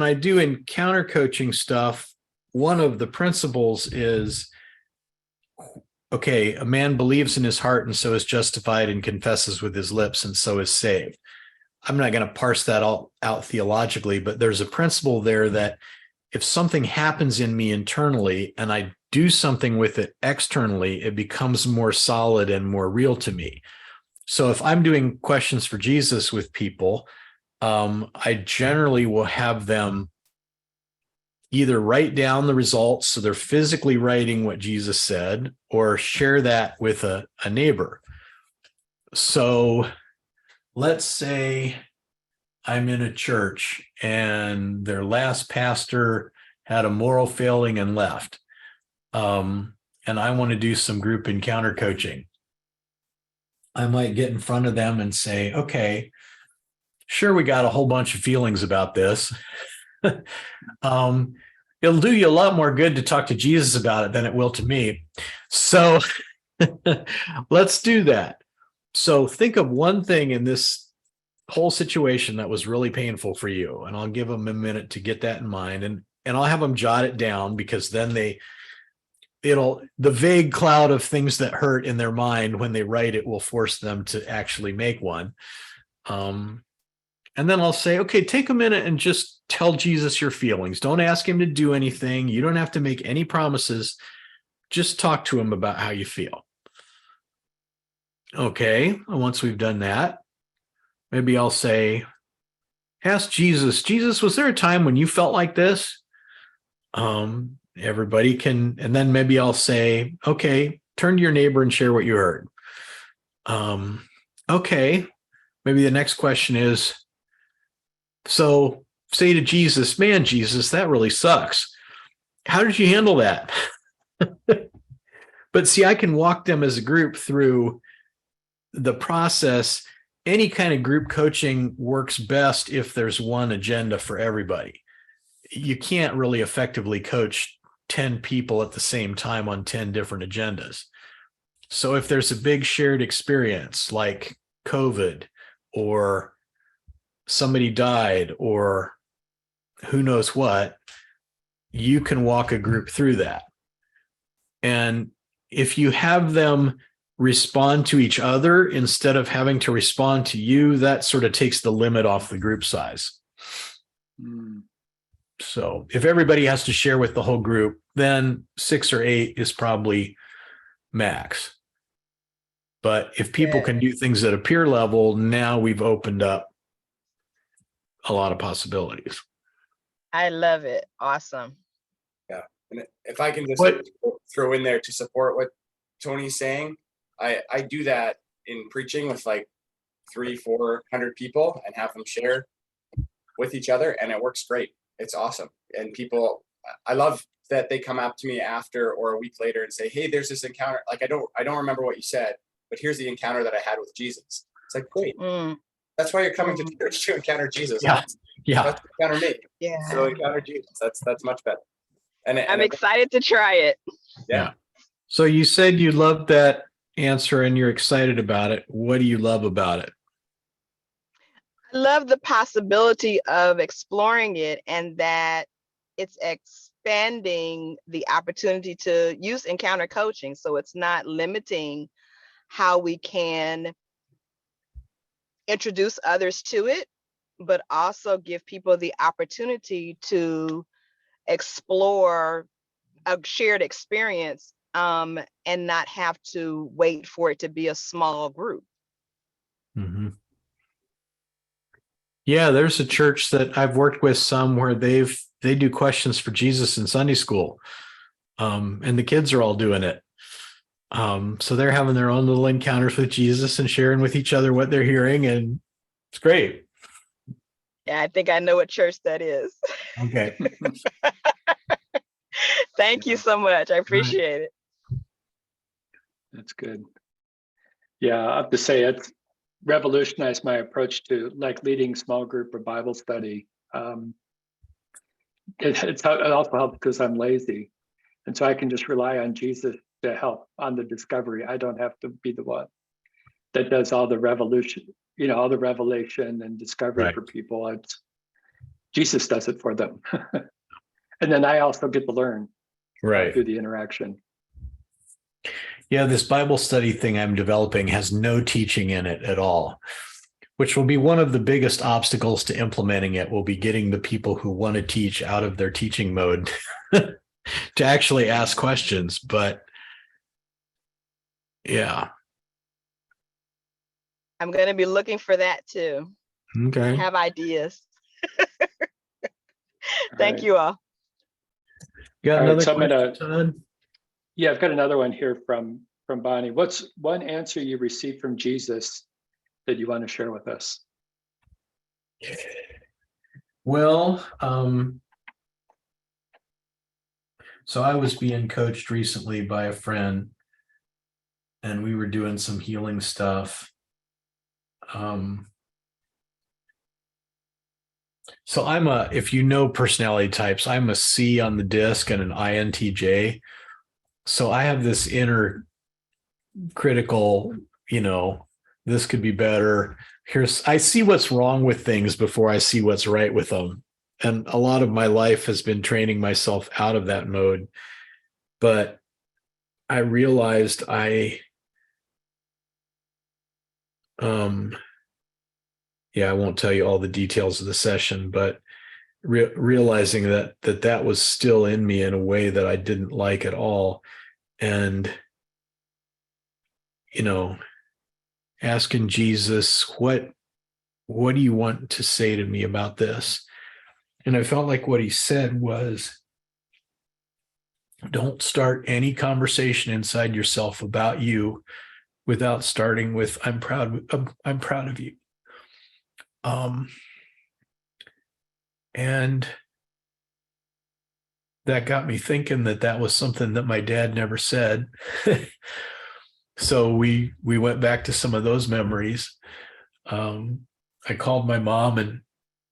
I do encounter coaching stuff, one of the principles is, okay, a man believes in his heart and so is justified and confesses with his lips and so is saved. I'm not going to parse that all out theologically, but there's a principle there that if something happens in me internally and I do something with it externally, it becomes more solid and more real to me. So if I'm doing questions for Jesus with people, I generally will have them either write down the results, so they're physically writing what Jesus said, or share that with a neighbor. So let's say I'm in a church and their last pastor had a moral failing and left. And I want to do some group encounter coaching. I might get in front of them and say, okay, sure, we got a whole bunch of feelings about this. It'll do you a lot more good to talk to Jesus about it than it will to me. So let's do that. So think of one thing in this whole situation that was really painful for you, and I'll give them a minute to get that in mind, and I'll have them jot it down, because then the vague cloud of things that hurt in their mind when they write it will force them to actually make one. And then I'll say, okay, take a minute and just tell Jesus your feelings. Don't ask him to do anything. You don't have to make any promises. Just talk to him about how you feel. Okay, once we've done that, maybe I'll say, ask Jesus, Jesus, was there a time when you felt like this? Everybody can, and then maybe I'll say, okay, turn to your neighbor and share what you heard. Okay, maybe the next question is, so say to Jesus, man, Jesus, that really sucks. How did you handle that? But see, I can walk them as a group through the process. Any kind of group coaching works best if there's one agenda for everybody. You can't really effectively coach 10 people at the same time on 10 different agendas. So if there's a big shared experience like COVID, or somebody died, or who knows what, you can walk a group through that. And if you have them respond to each other instead of having to respond to you, that sort of takes the limit off the group size. So if everybody has to share with the whole group, then 6 or 8 is probably max. But if people can do things at a peer level, now we've opened up a lot of possibilities. I love it. Awesome. Yeah. And if I can just throw in there to support what Tony's saying, I do that in preaching with like 300-400 people and have them share with each other, and it works great. It's awesome. And people, I love that they come up to me after or a week later and say, hey, there's this encounter. Like, I don't remember what you said, but here's the encounter that I had with Jesus. It's like, great. That's why you're coming to church, to encounter Jesus. Yeah. Yeah. That's encounter me. Yeah. So encounter Jesus. That's much better. And I'm excited to try it. Yeah. So you said you loved that answer and you're excited about it. What do you love about it? I love the possibility of exploring it, and that it's expanding the opportunity to use encounter coaching. So it's not limiting how we can introduce others to it, but also give people the opportunity to explore a shared experience, and not have to wait for it to be a small group. Mm-hmm. Yeah, there's a church that I've worked with some where they do questions for Jesus in Sunday school, and the kids are all doing it. So they're having their own little encounters with Jesus and sharing with each other what they're hearing, and it's great. Yeah, I think I know what church that is. Okay. Thank you so much. I appreciate it. That's good. Yeah, I have to say it's revolutionized my approach to like leading small group or Bible study. It also helps because I'm lazy, and so I can just rely on Jesus to help on the discovery. I don't have to be the one that does all the revolution, all the revelation and discovery for people. It's Jesus does it for them, and then I also get to learn through the interaction. Yeah, this Bible study thing I'm developing has no teaching in it at all, which will be one of the biggest obstacles to implementing it. Will be getting the people who want to teach out of their teaching mode to actually ask questions. But yeah. I'm going to be looking for that too. Okay. I have ideas. Thank you all. Got another so question? Yeah, I've got another one here from Bonnie. What's one answer you received from Jesus that you want to share with us? Well, So I was being coached recently by a friend, and we were doing some healing stuff. So if you know personality types, I'm a C on the disc and an INTJ. So I have this inner critical, this could be better. I see what's wrong with things before I see what's right with them. And a lot of my life has been training myself out of that mode. But I realized I won't tell you all the details of the session, but realizing that was still in me in a way that I didn't like at all. And, asking Jesus, what do you want to say to me about this? And I felt like what he said was, don't start any conversation inside yourself about you without starting with, I'm proud of you. And that got me thinking that was something that my dad never said. So we went back to some of those memories. I called my mom,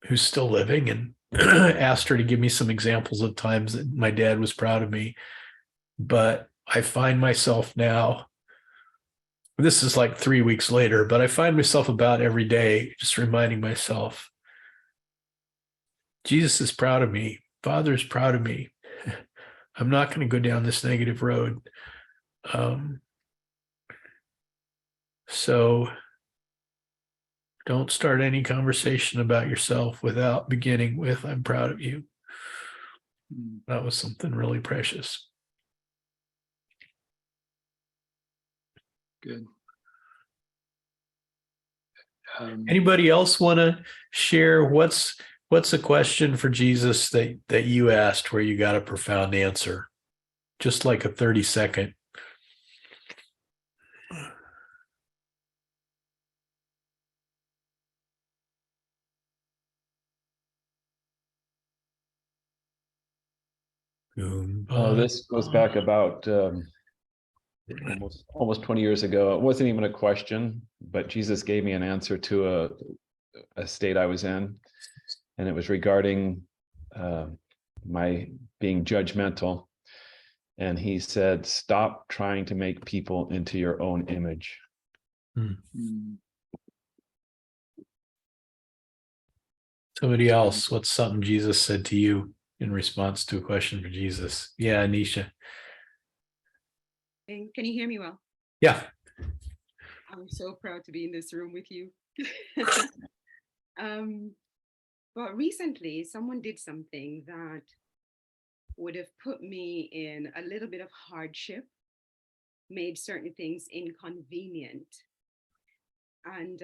who's still living, and asked her to give me some examples of times that my dad was proud of me. But I find myself now, this is like 3 weeks later, but I find myself about every day just reminding myself, Jesus is proud of me. Father is proud of me. I'm not going to go down this negative road. So don't start any conversation about yourself without beginning with, I'm proud of you. That was something really precious. Good. Anybody else want to share what's a question for Jesus that you asked where you got a profound answer? Just like a 30-second. This goes back about almost 20 years ago. It wasn't even a question, but Jesus gave me an answer to a state I was in, and it was regarding my being judgmental. And he said, stop trying to make people into your own image. Somebody else, what's something Jesus said to you in response to a question for Jesus? Yeah, Anisha. And can you hear me well? Yeah. I'm so proud to be in this room with you. But recently, someone did something that would have put me in a little bit of hardship, made certain things inconvenient. And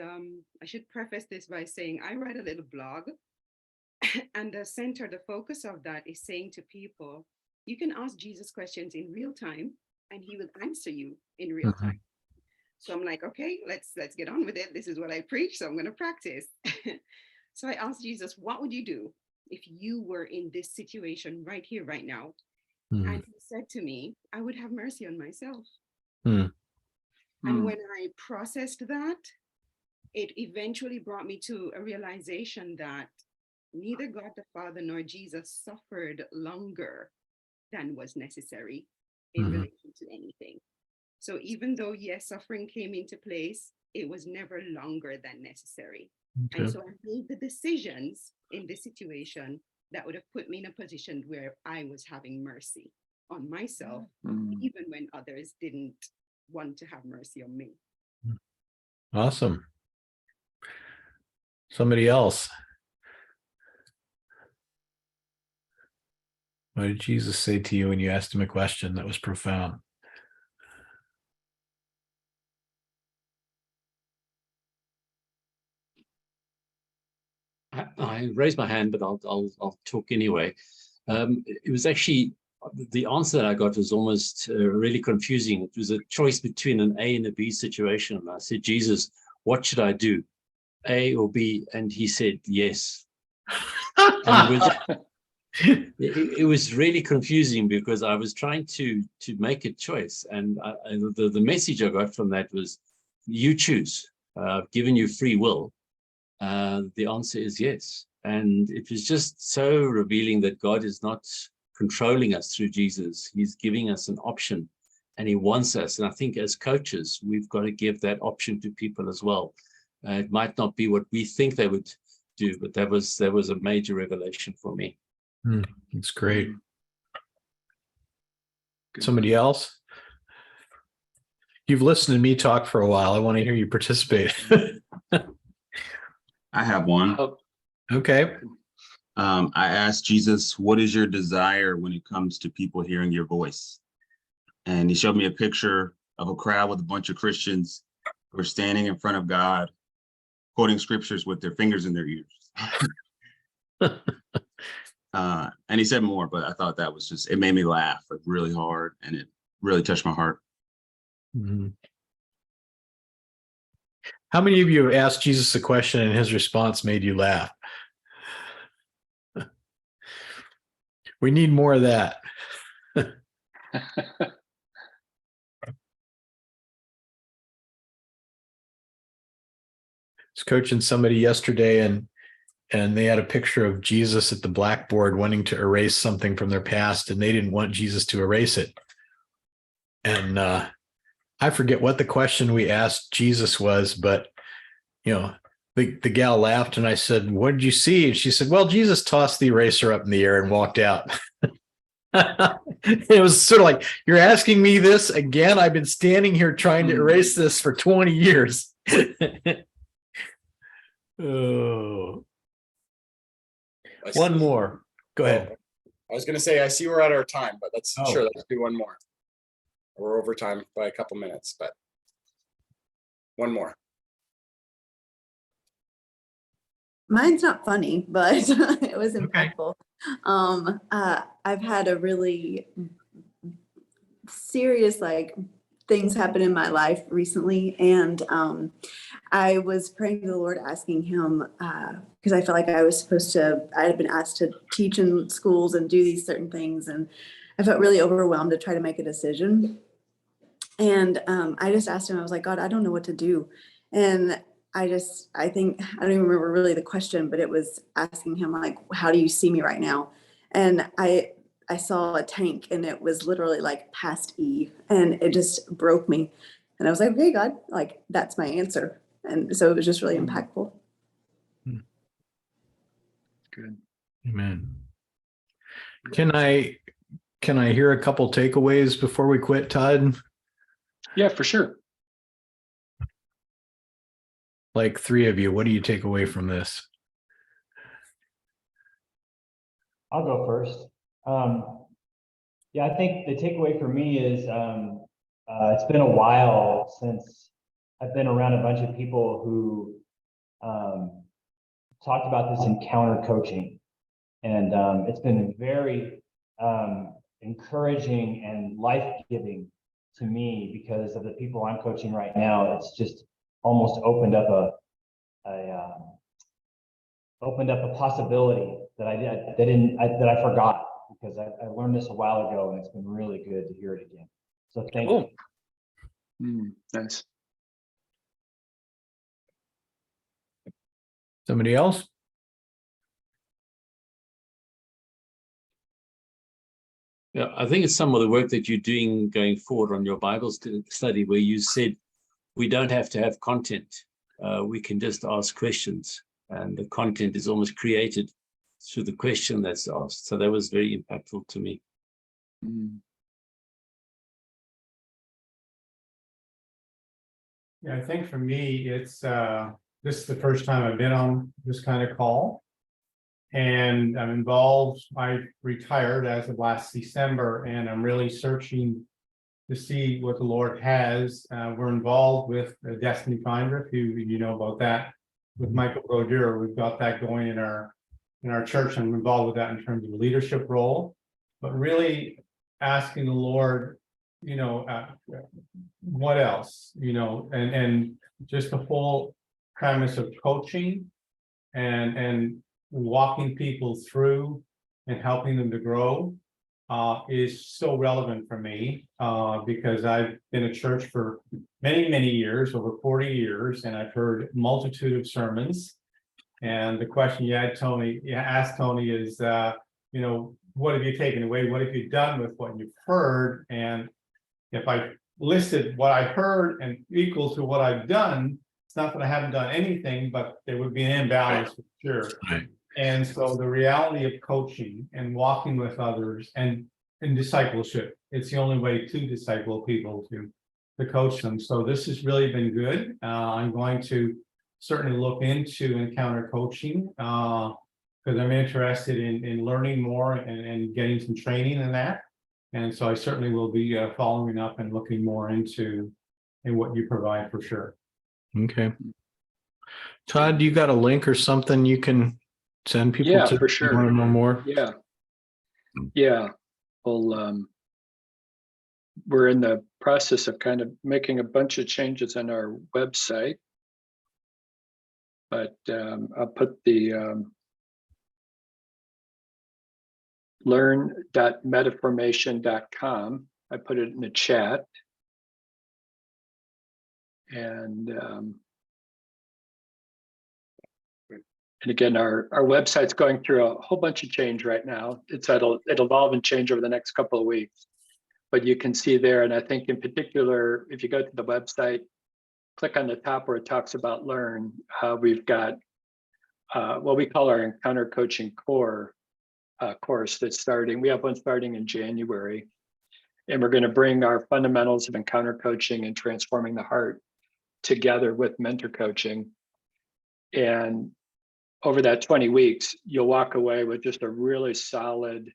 I should preface this by saying I write a little blog, and the focus of that is saying to people, you can ask Jesus questions in real time, and he will answer you in real time. So I'm like, okay, let's get on with it. This is what I preach, so I'm going to practice. So I asked Jesus, what would you do if you were in this situation right here, right now? And he said to me, I would have mercy on myself. And when I processed that, it eventually brought me to a realization that neither God the Father nor Jesus suffered longer than was necessary in relation to anything. So even though, yes, suffering came into place, it was never longer than necessary. Okay. And so I made the decisions in this situation that would have put me in a position where I was having mercy on myself, even when others didn't want to have mercy on me. Awesome. Somebody else. What did Jesus say to you when you asked him a question that was profound? I raised my hand, but I'll talk anyway. It was actually, the answer that I got was almost really confusing. It was a choice between an A and a B situation. And I said, Jesus, what should I do? A or B? And he said, yes. And It was really confusing because I was trying to make a choice, and the message I got from that was, you choose. I've given you free will. The answer is yes. And it was just so revealing that God is not controlling us through Jesus. He's giving us an option, and he wants us. And I think as coaches, we've got to give that option to people as well. It might not be what we think they would do, but that was a major revelation for me. It's great. Somebody else? You've listened to me talk for a while. I want to hear you participate. I have one. Okay. I asked Jesus, what is your desire when it comes to people hearing your voice? And he showed me a picture of a crowd with a bunch of Christians who are standing in front of God, quoting scriptures with their fingers in their ears. And he said more, but I thought that was just, it made me laugh like really hard, and it really touched my heart. Mm-hmm. How many of you have asked Jesus a question and his response made you laugh? We need more of that. I was coaching somebody yesterday, and they had a picture of Jesus at the blackboard wanting to erase something from their past, and they didn't want Jesus to erase it. And I forget what the question we asked Jesus was, but the gal laughed, and I said, "What did you see?" And she said, "Well, Jesus tossed the eraser up in the air and walked out." It was sort of like, you're asking me this again? I've been standing here trying to erase this for 20 years. Oh. One more. Go ahead. I was going to say, I see we're at our time, but let's do one more. We're over time by a couple minutes, but one more. Mine's not funny, but it was impactful. I've had a really serious things happen in my life recently, and I was praying to the Lord, asking him, because I felt like I had been asked to teach in schools and do these certain things, and I felt really overwhelmed to try to make a decision. And I just asked him, I was like, God, I don't know what to do. And I think, I don't even remember really the question, but it was asking him, like, how do you see me right now? And I saw a tank, and it was literally like past E, and it just broke me. And I was like, okay, God, like, that's my answer. And so it was just really impactful. Good. Amen. Can I hear a couple takeaways before we quit, Todd? Yeah, for sure. Like 3 of you, what do you take away from this? I'll go first. Yeah, I think the takeaway for me is it's been a while since I've been around a bunch of people who talked about this encounter coaching. And it's been very encouraging and life-giving to me, because of the people I'm coaching right now. It's just almost opened up a possibility that I forgot, because I learned this a while ago, and it's been really good to hear it again. So thank you. Nice. Somebody else? Yeah, I think it's some of the work that you're doing going forward on your Bible study, where you said we don't have to have content. We can just ask questions, and the content is almost created through the question that's asked. So that was very impactful to me. Yeah, I think for me, it's this is the first time I've been on this kind of call. And I'm involved. I retired as of last December, and I'm really searching to see what the Lord has. We're involved with Destiny Finder, if you know about that, with Michael Brodeur. We've got that going in our church, and I'm involved with that in terms of a leadership role. But really asking the Lord, what else, and just the whole premise of coaching and walking people through and helping them to grow is still relevant for me because I've been at church for many, many years, over 40 years, and I've heard a multitude of sermons. And the question you asked Tony is, you know, what have you taken away? What have you done with what you've heard? And if I listed what I heard and equal to what I've done, it's not that I haven't done anything, but there would be an imbalance for sure. Right. And so the reality of coaching and walking with others and discipleship, it's the only way to disciple people, to coach them. So this has really been good. I'm going to certainly look into encounter coaching because I'm interested in learning more and getting some training in that. And so I certainly will be following up and looking more into what you provide for sure. Okay. Todd, you got a link or something you can send people Yeah, to? for if you want sure. to know more? Yeah. Well, we're in the process of kind of making a bunch of changes on our website, but I'll put the learn.metaformation.com. I put it in the chat. And again, our website's going through a whole bunch of change right now. It'll evolve and change over the next couple of weeks. But you can see there, and I think in particular, if you go to the website, click on the top where it talks about Learn, we've got what we call our Encounter Coaching Core course that's starting. We have one starting in January, and we're going to bring our fundamentals of encounter coaching and transforming the heart together with mentor coaching. And over that 20 weeks, you'll walk away with just a really solid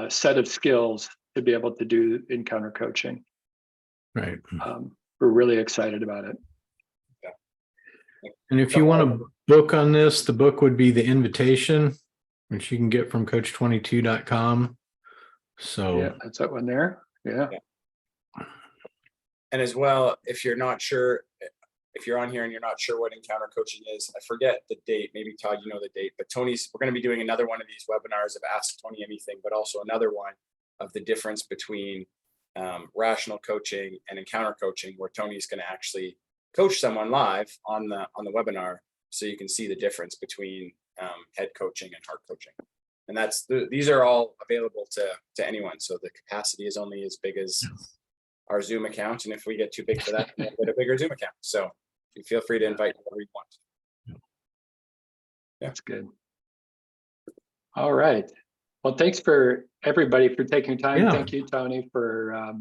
set of skills to be able to do encounter coaching. Right. We're really excited about it. And if you want to book on this, the book would be The Invitation, which you can get from coach22.com. So yeah, that's that one there. Yeah. And as well, if you're not sure, if you're on here and you're not sure what encounter coaching is, I forget the date, maybe Todd, you know the date, but we're going to be doing another one of these webinars of Ask Tony Anything, but also another one of the difference between rational coaching and encounter coaching, where Tony's going to actually coach someone live on the webinar, so you can see the difference between head coaching and heart coaching. And these are all available to anyone. So the capacity is only as big as our Zoom account, and if we get too big for that, we'll get a bigger Zoom account. So you feel free to invite whoever you want. That's good. All right. Well, thanks for everybody for taking time. Yeah. Thank you, Tony, for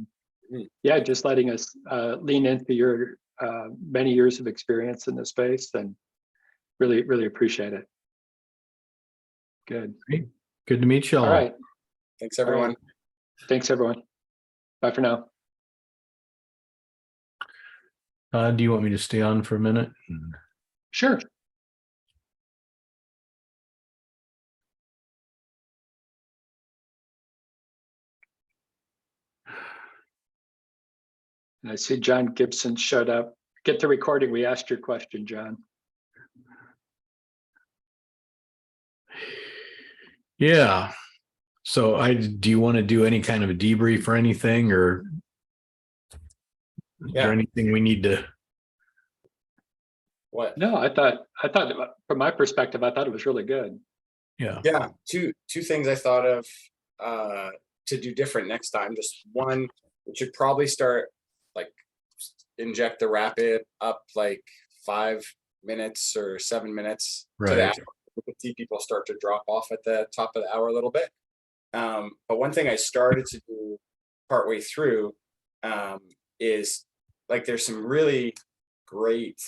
just letting us lean into your many years of experience in this space, and really, really appreciate it. Good. Great. Good to meet you all. All right. Thanks, everyone. All right. Thanks, everyone. Bye for now. Do you want me to stay on for a minute? Sure. And I see John Gibson showed up. Get the recording. We asked your question, John. Yeah. So do you want to do any kind of a debrief or anything, or is there anything we need to? What? No, I thought from my perspective, I thought it was really good. Yeah. Yeah. Two things I thought of to do different next time. Just one, we should probably start inject the rapid up 5 minutes or 7 minutes. Right. To that. We can see people start to drop off at the top of the hour a little bit. But one thing I started to do partway through is there's some really great